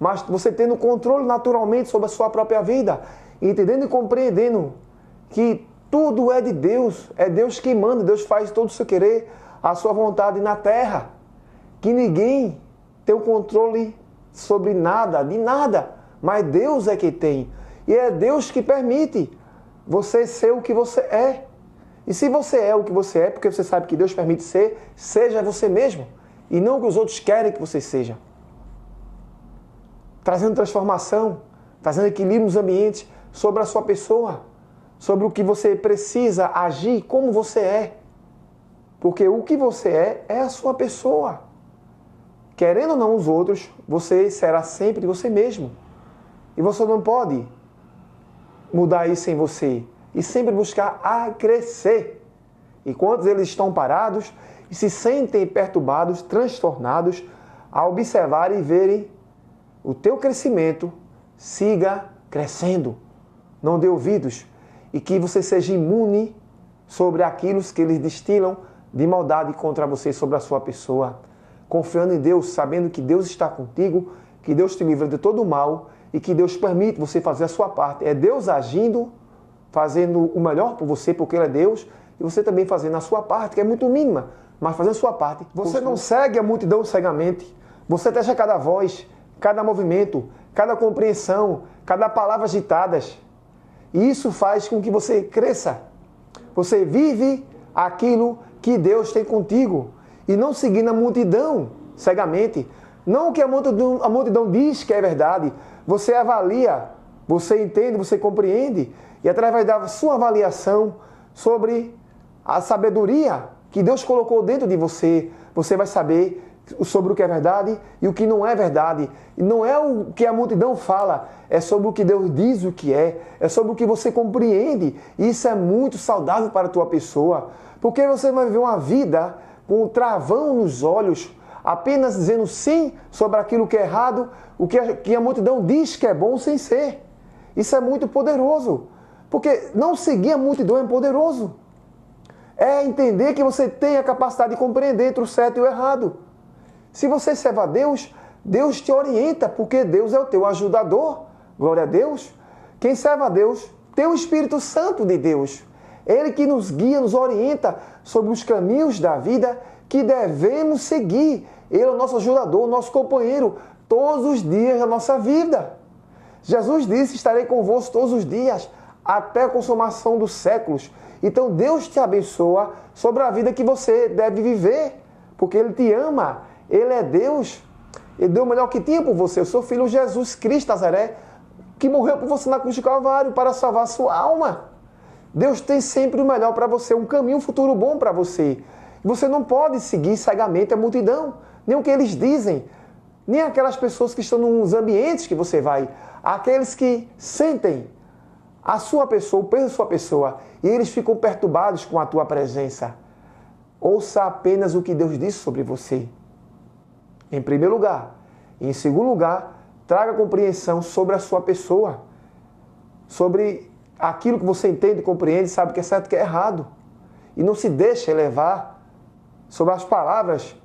mas você tendo controle naturalmente sobre a sua própria vida, entendendo e compreendendo que tudo é de Deus, é Deus quem manda, Deus faz todo o seu querer, a sua vontade na terra, que ninguém tem o controle sobre nada, de nada, mas Deus é quem tem, e é Deus que permite você ser o que você é. E se você é o que você é, porque você sabe que Deus permite ser, seja você mesmo, e não o que os outros querem que você seja. Trazendo transformação, trazendo equilíbrio nos ambientes, sobre a sua pessoa, sobre o que você precisa agir, como você é. Porque o que você é a sua pessoa. querendo ou não os outros, você será sempre você mesmo. E você não pode mudar isso em você. E sempre buscar a crescer. Enquanto eles estão parados e se sentem perturbados, transtornados, a observar e verem o teu crescimento, siga crescendo. Não dê ouvidos. E que você seja imune sobre aquilo que eles destilam de maldade contra você, sobre a sua pessoa. Confiando em Deus, sabendo que Deus está contigo, que Deus te livra de todo o mal e que Deus permite você fazer a sua parte. É Deus agindo, fazendo o melhor por você, porque Ele é Deus, e você também fazendo a sua parte, que é muito mínima, mas fazendo a sua parte. Você não segue a multidão cegamente. Você fecha cada voz, cada movimento, cada compreensão, cada palavra ditadas. E isso faz com que você cresça. Você vive aquilo que Deus tem contigo. E não seguindo a multidão cegamente. Não o que a multidão diz que é verdade. Você avalia, você entende, você compreende. E através da sua avaliação sobre a sabedoria que Deus colocou dentro de você, você vai saber sobre o que é verdade e o que não é verdade. E não é o que a multidão fala, é sobre o que Deus diz o que é sobre o que você compreende. E isso é muito saudável para a tua pessoa, porque você vai viver uma vida com um travão nos olhos, apenas dizendo sim sobre aquilo que é errado, o que a multidão diz que é bom sem ser. Isso é muito poderoso, porque não seguir a multidão é poderoso. É entender que você tem a capacidade de compreender entre o certo e o errado. Se você serve a Deus, Deus te orienta, porque Deus é o teu ajudador. Glória a Deus. Quem serve a Deus tem o Espírito Santo de Deus. Ele que nos guia, nos orienta sobre os caminhos da vida que devemos seguir. Ele é o nosso ajudador, o nosso companheiro, todos os dias da nossa vida. Jesus disse, estarei convosco todos os dias, até a consumação dos séculos. Então Deus te abençoa sobre a vida que você deve viver, porque Ele te ama, Ele é Deus, Ele deu o melhor que tinha por você, o seu Filho Jesus Cristo Nazaré, que morreu por você na cruz de Calvário para salvar a sua alma. Deus tem sempre o melhor para você, um caminho, um futuro bom para você. Você não pode seguir cegamente a multidão, nem o que eles dizem, nem aquelas pessoas que estão nos ambientes que você vai, aqueles que sentem a sua pessoa, o peso da sua pessoa, e eles ficam perturbados com a tua presença. Ouça apenas o que Deus disse sobre você. Em primeiro lugar. E em segundo lugar, traga compreensão sobre a sua pessoa. Sobre aquilo que você entende, compreende, sabe que é certo e que é errado. E não se deixe levar sobre as palavras,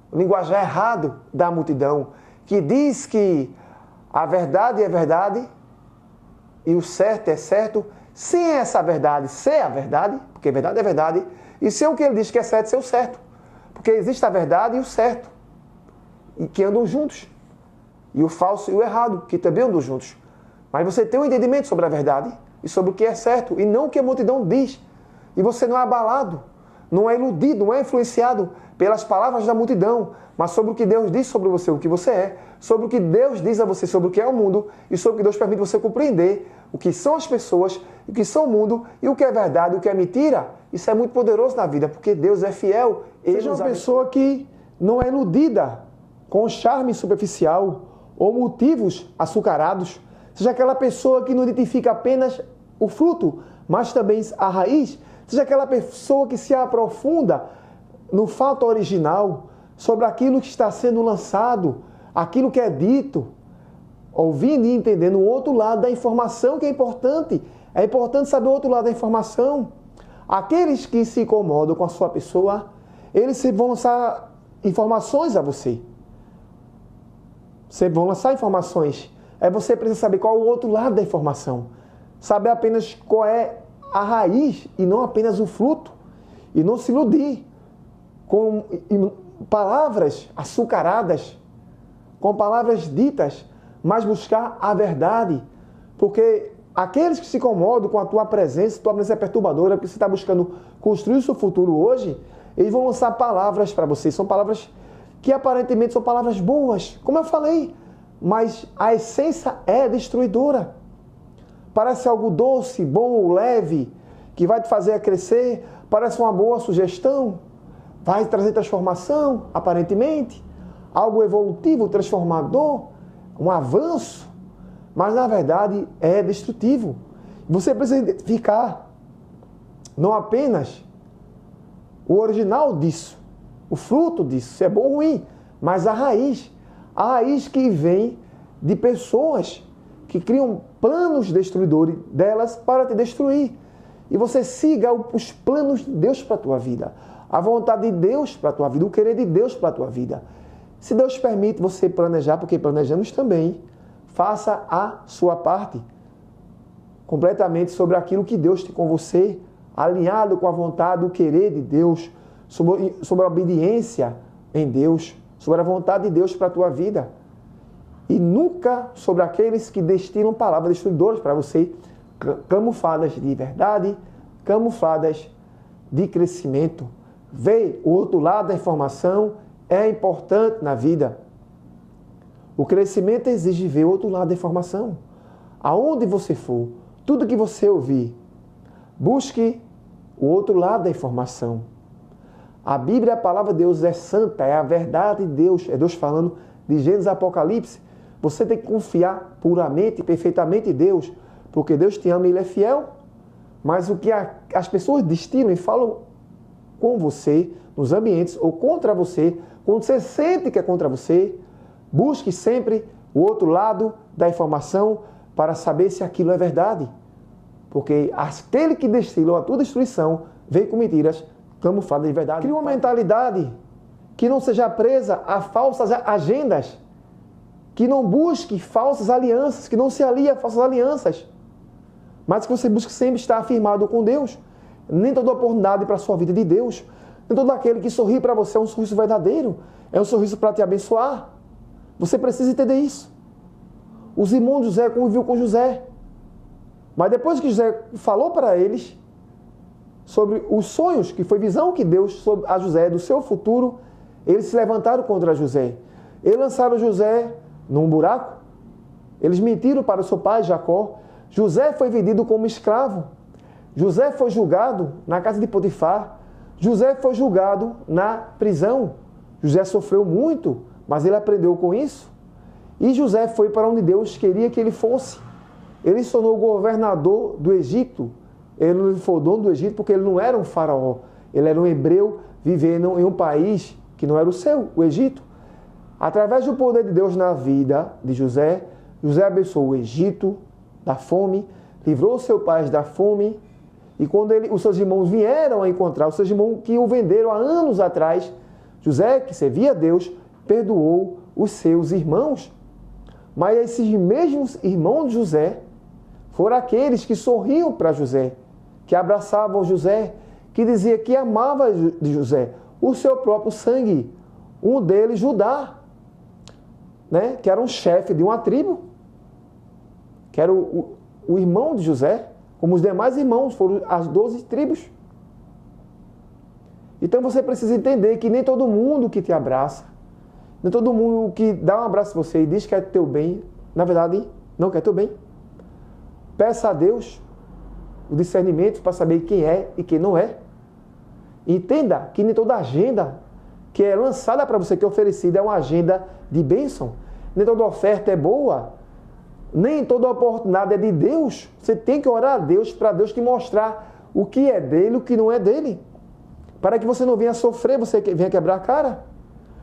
o linguajar errado da multidão, que diz que a verdade é verdade e o certo é certo, sem essa verdade ser a verdade, porque verdade é verdade, e sem o que ele diz que é certo ser o certo. Porque existe a verdade e o certo, e que andam juntos. E o falso e o errado, que também andam juntos. Mas você tem um entendimento sobre a verdade e sobre o que é certo, e não o que a multidão diz. E você não é abalado, não é iludido, não é influenciado pelas palavras da multidão, mas sobre o que Deus diz sobre você, o que você é, sobre o que Deus diz a você sobre o que é o mundo e sobre o que Deus permite você compreender o que são as pessoas, o que são o mundo e o que é verdade, o que é mentira. Isso é muito poderoso na vida, porque Deus é fiel. Seja uma pessoa que não é iludida com charme superficial ou motivos açucarados. Seja aquela pessoa que não identifica apenas o fruto, mas também a raiz. Seja aquela pessoa que se aprofunda no fato original, sobre aquilo que está sendo lançado, aquilo que é dito, ouvindo e entendendo o outro lado da informação que é importante. É importante saber o outro lado da informação. Aqueles que se incomodam com a sua pessoa, eles vão lançar informações a você. Vão lançar informações. Você precisa saber qual é o outro lado da informação. Saber apenas qual é a raiz e não apenas o fruto. E não se iludir com palavras açucaradas, com palavras ditas, mas buscar a verdade. Porque aqueles que se incomodam com a tua presença é perturbadora, porque você está buscando construir o seu futuro hoje, eles vão lançar palavras para você. São palavras que aparentemente são palavras boas, como eu falei, mas a essência é destruidora. Parece algo doce, bom, leve, que vai te fazer crescer, parece uma boa sugestão, vai trazer transformação, aparentemente. algo evolutivo, transformador, um avanço, mas na verdade é destrutivo. Você precisa identificar não apenas o original disso, o fruto disso, se é bom ou ruim, mas a raiz que vem de pessoas que criam planos destruidores delas para te destruir. E você siga os planos de Deus para a tua vida, a vontade de Deus para a tua vida, o querer de Deus para a tua vida. Se Deus permite você planejar, porque planejamos também, faça a sua parte completamente sobre aquilo que Deus tem com você, alinhado com a vontade, o querer de Deus, sobre a obediência em Deus, sobre a vontade de Deus para a tua vida. E nunca sobre aqueles que destinam palavras destruidoras para você, camufladas de verdade, camufladas de crescimento. Ver o outro lado da informação é importante na vida. O crescimento exige ver o outro lado da informação. Aonde você for, tudo que você ouvir, busque o outro lado da informação. A Bíblia, a palavra de Deus é santa, é a verdade de Deus. É Deus falando de Gênesis e Apocalipse. Você tem que confiar puramente e perfeitamente em Deus, porque Deus te ama e Ele é fiel. Mas o que as pessoas destinam e falam com você, nos ambientes, ou contra você, quando você sente que é contra você, busque sempre o outro lado da informação para saber se aquilo é verdade. Porque aquele que destila a tua destruição vem com mentiras camufladas de verdade. Cria uma mentalidade que não seja presa a falsas agendas, que não busque falsas alianças, que não se alie a falsas alianças, mas que você busque sempre estar afirmado com Deus. Nem toda oportunidade para a sua vida é de Deus. Nem todo aquele que sorri para você é um sorriso verdadeiro, é um sorriso para te abençoar. Você precisa entender isso. Os irmãos de José conviviam com José, mas depois que José falou para eles sobre os sonhos, que foi visão que Deus a José do seu futuro, eles se levantaram contra José. Eles lançaram José num buraco. Eles mentiram para o seu pai Jacó. José foi vendido como escravo. José foi julgado na casa de Potifar. José foi julgado na prisão. José sofreu muito, mas ele aprendeu com isso. E José foi para onde Deus queria que ele fosse. Ele se tornou governador do Egito. Ele não foi o dono do Egito porque ele não era um faraó. Ele era um hebreu vivendo em um país que não era o seu, o Egito. Através do poder de Deus na vida de José, José abençoou o Egito da fome, livrou seu pai da fome. E quando os seus irmãos vieram a encontrar, os seus irmãos que o venderam há anos atrás, José, que servia a Deus, perdoou os seus irmãos. Mas esses mesmos irmãos de José foram aqueles que sorriam para José, que abraçavam José, que dizia que amava de José o seu próprio sangue. Um deles, Judá, né, que era um chefe de uma tribo, que era o irmão de José, como os demais irmãos, foram as 12 tribos. Então você precisa entender que nem todo mundo que te abraça, nem todo mundo que dá um abraço a você e diz que quer teu bem, na verdade, não quer teu bem. Peça a Deus o discernimento para saber quem é e quem não é. Entenda que nem toda agenda que é lançada para você, que é oferecida, é uma agenda de bênção. Nem toda oferta é boa. Nem toda oportunidade é de Deus. Você tem que orar a Deus para Deus te mostrar o que é dele e o que não é dele. Para que você não venha sofrer, você venha quebrar a cara.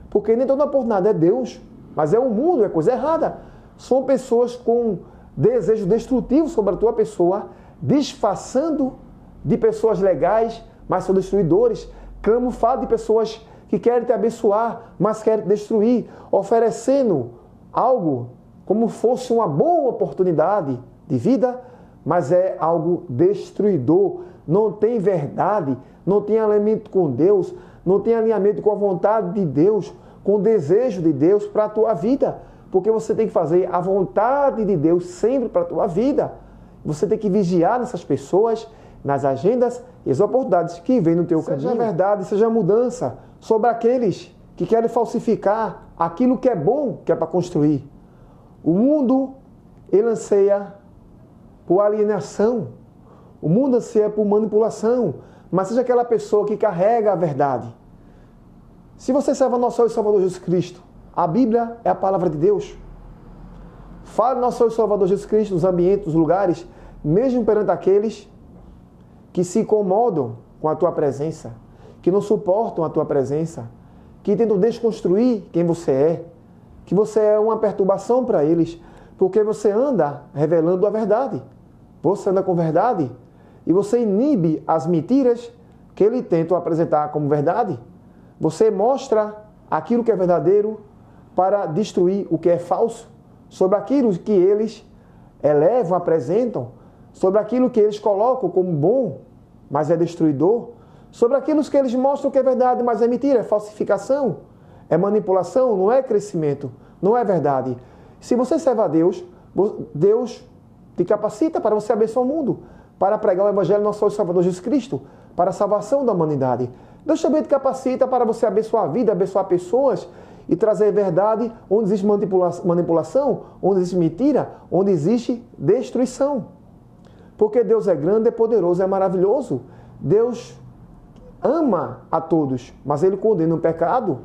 Porque nem toda oportunidade é Deus, mas é o mundo, é coisa errada. São pessoas com desejo destrutivo sobre a tua pessoa, disfarçando de pessoas legais, mas são destruidores, camuflado de pessoas que querem te abençoar, mas querem te destruir, oferecendo algo como fosse uma boa oportunidade de vida, mas é algo destruidor. Não tem verdade, não tem alinhamento com Deus, não tem alinhamento com a vontade de Deus, com o desejo de Deus para a tua vida. Porque você tem que fazer a vontade de Deus sempre para a tua vida. Você tem que vigiar nessas pessoas, nas agendas e as oportunidades que vêm no teu caminho. Seja verdade, seja mudança sobre aqueles que querem falsificar aquilo que é bom, que é para construir. O mundo, ele anseia por alienação. O mundo anseia por manipulação. Mas seja aquela pessoa que carrega a verdade. Se você serve ao nosso Senhor e Salvador Jesus Cristo, A Bíblia é a palavra de Deus. Fale nosso Senhor e Salvador Jesus Cristo nos ambientes, nos lugares, mesmo perante aqueles que se incomodam com a tua presença, que não suportam a tua presença, que tentam desconstruir quem você é, que você é uma perturbação para eles, porque você anda revelando a verdade. Você anda com verdade e você inibe as mentiras que eles tentam apresentar como verdade. Você mostra aquilo que é verdadeiro para destruir o que é falso, sobre aquilo que eles elevam, apresentam, sobre aquilo que eles colocam como bom, mas é destruidor, sobre aquilo que eles mostram que é verdade, mas é mentira, é falsificação, é manipulação, não é crescimento, não é verdade. Se você serve a Deus, Deus te capacita para você abençoar o mundo, para pregar o Evangelho do nosso Senhor e Salvador Jesus Cristo, para a salvação da humanidade. Deus também te capacita para você abençoar a vida, abençoar pessoas e trazer verdade onde existe manipulação, onde existe mentira, onde existe destruição. Porque Deus é grande, é poderoso, é maravilhoso. Deus ama a todos, mas Ele condena o pecado.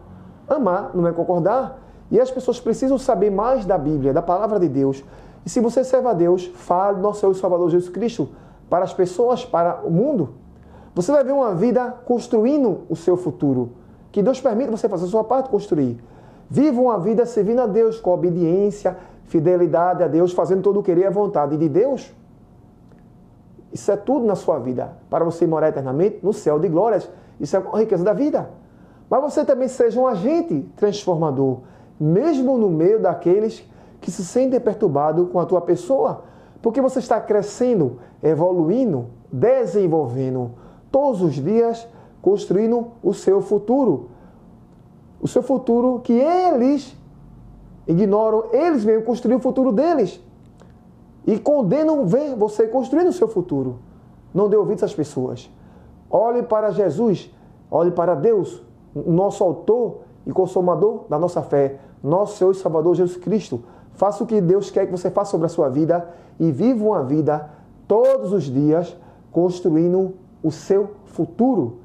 Amar não é concordar. E as pessoas precisam saber mais da Bíblia, da palavra de Deus. E se você serve a Deus, fale do nosso Senhor e Salvador Jesus Cristo para as pessoas, para o mundo. Você vai ver uma vida construindo o seu futuro. Que Deus permita você fazer a sua parte construir. Viva uma vida servindo a Deus com obediência, fidelidade a Deus, fazendo todo o querer e a vontade de Deus. Isso é tudo na sua vida, para você morar eternamente no céu de glórias. Isso é a riqueza da vida. Mas você também seja um agente transformador, mesmo no meio daqueles que se sentem perturbados com a tua pessoa, porque você está crescendo, evoluindo, desenvolvendo, todos os dias construindo o seu futuro. O seu futuro que eles ignoram, eles mesmos construir o futuro deles. E condenam ver você construindo o seu futuro. Não dê ouvidos às pessoas. Olhe para Jesus, olhe para Deus, o nosso autor e consumador da nossa fé, nosso Senhor e Salvador Jesus Cristo. Faça o que Deus quer que você faça sobre a sua vida e viva uma vida todos os dias construindo o seu futuro,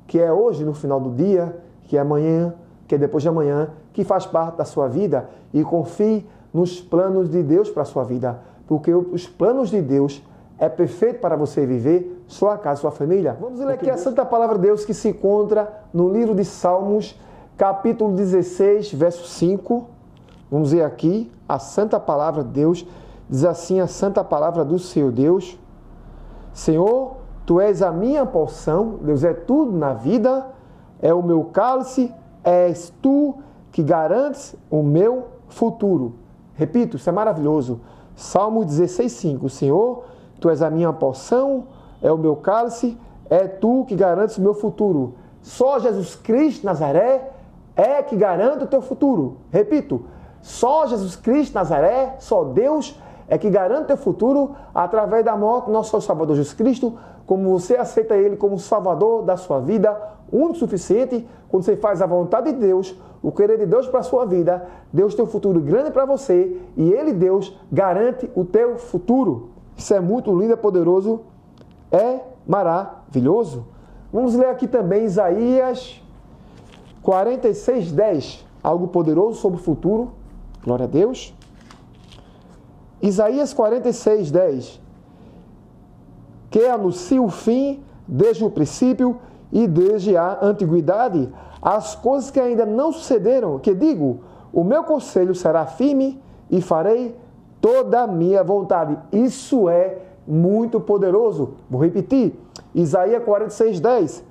que é hoje, no final do dia, que é amanhã, que é depois de amanhã, que faz parte da sua vida. E confie nos planos de Deus para a sua vida, porque os planos de Deus é perfeito para você viver, sua casa, sua família. Vamos ler aqui a Santa Palavra de Deus que se encontra no livro de Salmos, capítulo 16, verso 5. Vamos ver aqui a Santa Palavra de Deus. Diz assim a Santa Palavra do Senhor Deus: Senhor, Tu és a minha porção, Deus é tudo na vida, é o meu cálice, és Tu que garantes o meu futuro. Repito, isso é maravilhoso. Salmo 16, 5. Senhor, Tu és a minha porção, é o meu cálice, é Tu que garantes o meu futuro. Só Jesus Cristo de Nazaré é que garante o teu futuro. Repito, só Jesus Cristo de Nazaré, só Deus é que garante o teu futuro através da morte do nosso Senhor Salvador Jesus Cristo, como você aceita Ele como Salvador da sua vida, único e suficiente, quando você faz a vontade de Deus, o querer de Deus para a sua vida, Deus tem um futuro grande para você e Ele, Deus, garante o teu futuro. Isso é muito lindo, é poderoso, é maravilhoso. Vamos ler aqui também Isaías 46, 10. Algo poderoso sobre o futuro. Glória a Deus. Isaías 46, 10. Que anuncia o fim desde o princípio e desde a antiguidade, as coisas que ainda não sucederam, que digo, o meu conselho será firme e farei toda a minha vontade. Isso é muito poderoso. Vou repetir. Isaías 46, 10.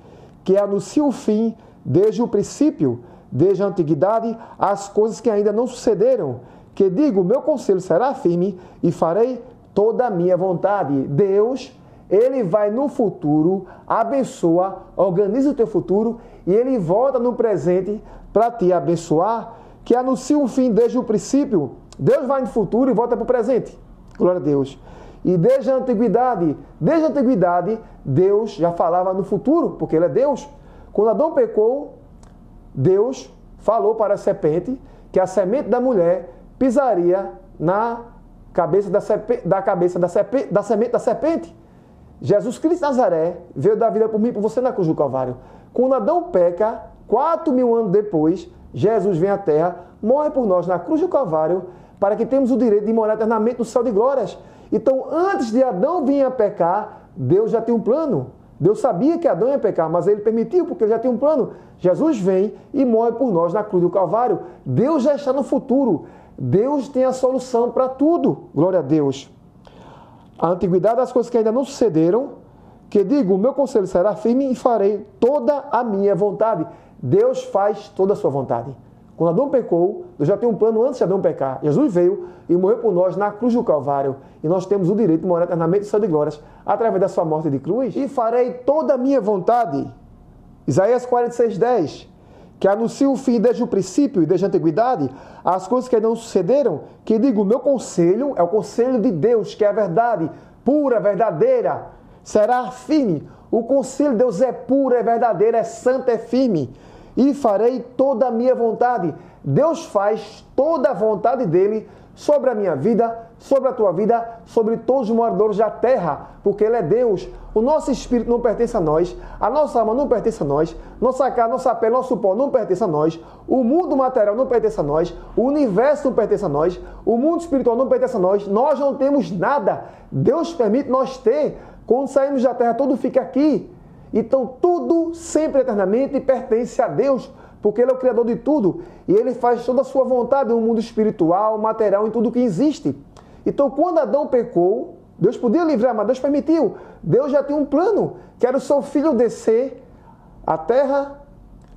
Que anuncia o fim desde o princípio, desde a antiguidade, as coisas que ainda não sucederam, que digo, o meu conselho será firme e farei toda a minha vontade. Deus, Ele vai no futuro, abençoa, organiza o teu futuro e Ele volta no presente para te abençoar, que anuncia o fim desde o princípio. Deus vai no futuro e volta para o presente. Glória a Deus. E desde a antiguidade, Deus já falava no futuro, porque Ele é Deus. Quando Adão pecou, Deus falou para a serpente que a semente da mulher pisaria na cabeça da semente da serpente. Jesus Cristo de Nazaré veio dar vida por mim e por você na cruz do Calvário. Quando Adão peca, 4.000 anos depois, Jesus vem à terra, morre por nós na cruz do Calvário, para que tenhamos o direito de morar eternamente no céu de glórias. Então, antes de Adão vir a pecar, Deus já tem um plano. Deus sabia que Adão ia pecar, mas ele permitiu, porque ele já tem um plano. Jesus vem e morre por nós na cruz do Calvário. Deus já está no futuro. Deus tem a solução para tudo. Glória a Deus. A antiguidade das coisas que ainda não sucederam, que digo, o meu conselho será firme e farei toda a minha vontade. Deus faz toda a sua vontade. Quando Adão pecou, Deus já tem um plano antes de Adão pecar. Jesus veio e morreu por nós na cruz do Calvário. E nós temos o direito de morar eternamente no céu de glórias, através da sua morte de cruz. E farei toda a minha vontade. Isaías 46:10. Que anuncia o fim desde o princípio e desde a antiguidade, as coisas que ainda não sucederam, que digo, o meu conselho é o conselho de Deus, que é a verdade, pura, verdadeira, será firme. O conselho de Deus é puro, é verdadeiro, é santo, é firme. E farei toda a minha vontade. Deus faz toda a vontade dele sobre a minha vida, sobre a tua vida, sobre todos os moradores da terra, porque ele é Deus. O nosso espírito não pertence a nós, a nossa alma não pertence a nós, nossa carne, nossa pele, nosso pó não pertence a nós, o mundo material não pertence a nós, o universo não pertence a nós, o mundo espiritual não pertence a nós não temos nada. Deus permite nós ter. Quando saímos da terra, tudo fica aqui. Então, tudo, sempre, eternamente, pertence a Deus, porque Ele é o Criador de tudo. E Ele faz toda a sua vontade no mundo espiritual, material, em tudo que existe. Então, quando Adão pecou, Deus podia livrar, mas Deus permitiu. Deus já tinha um plano, que era o seu filho descer à terra,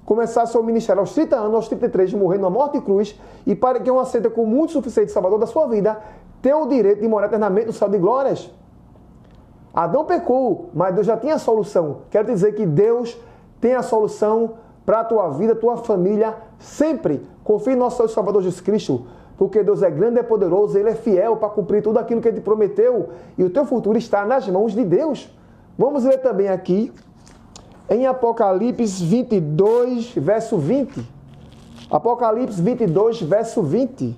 começar seu ministério aos 30 anos, aos 33, morrer numa morte de cruz, e para que uma aceita como muito suficiente salvador da sua vida, ter o direito de morar eternamente no céu de glórias. Adão pecou, mas Deus já tinha a solução. Quero dizer que Deus tem a solução para a tua vida, tua família, sempre. Confie em nosso Senhor e Salvador Jesus Cristo, porque Deus é grande, é poderoso, Ele é fiel para cumprir tudo aquilo que Ele te prometeu, e o teu futuro está nas mãos de Deus. Vamos ler também aqui, em Apocalipse 22, verso 20. Apocalipse 22, verso 20.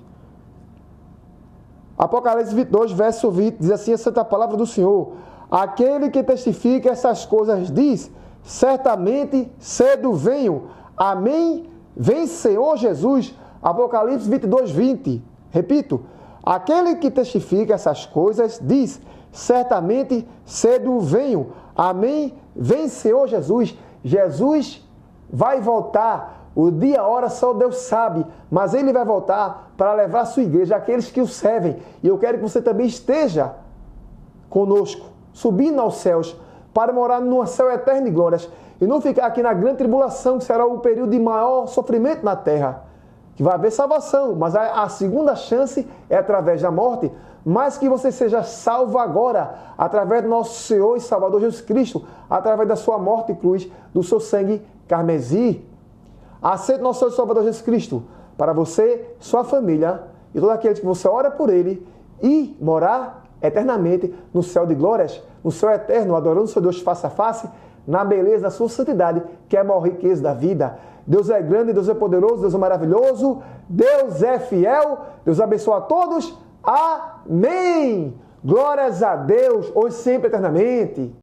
Apocalipse 22, verso 20, diz assim a santa palavra do Senhor: aquele que testifica essas coisas diz, certamente cedo venho. Amém? Vem, Senhor Jesus. Apocalipse 22, 20. Repito, aquele que testifica essas coisas diz, certamente cedo venho. Amém? Vem, Senhor Jesus. Jesus vai voltar. O dia, a hora, só Deus sabe, mas Ele vai voltar para levar a sua igreja, aqueles que o servem. E eu quero que você também esteja conosco, subindo aos céus, para morar no céu eterno de glórias, e não ficar aqui na grande tribulação, que será o período de maior sofrimento na terra, que vai haver salvação, mas a segunda chance é através da morte, mas que você seja salvo agora, através do nosso Senhor e Salvador Jesus Cristo, através da sua morte e cruz, do seu sangue carmesim. Aceite nosso Senhor e Salvador Jesus Cristo, para você, sua família, e todos aqueles que você ora por Ele, e morar eternamente no céu de glórias, no céu eterno, adorando o seu Deus face a face, na beleza da sua santidade, que é a maior riqueza da vida. Deus é grande, Deus é poderoso, Deus é maravilhoso, Deus é fiel, Deus abençoa a todos. Amém! Glórias a Deus, hoje sempre, eternamente.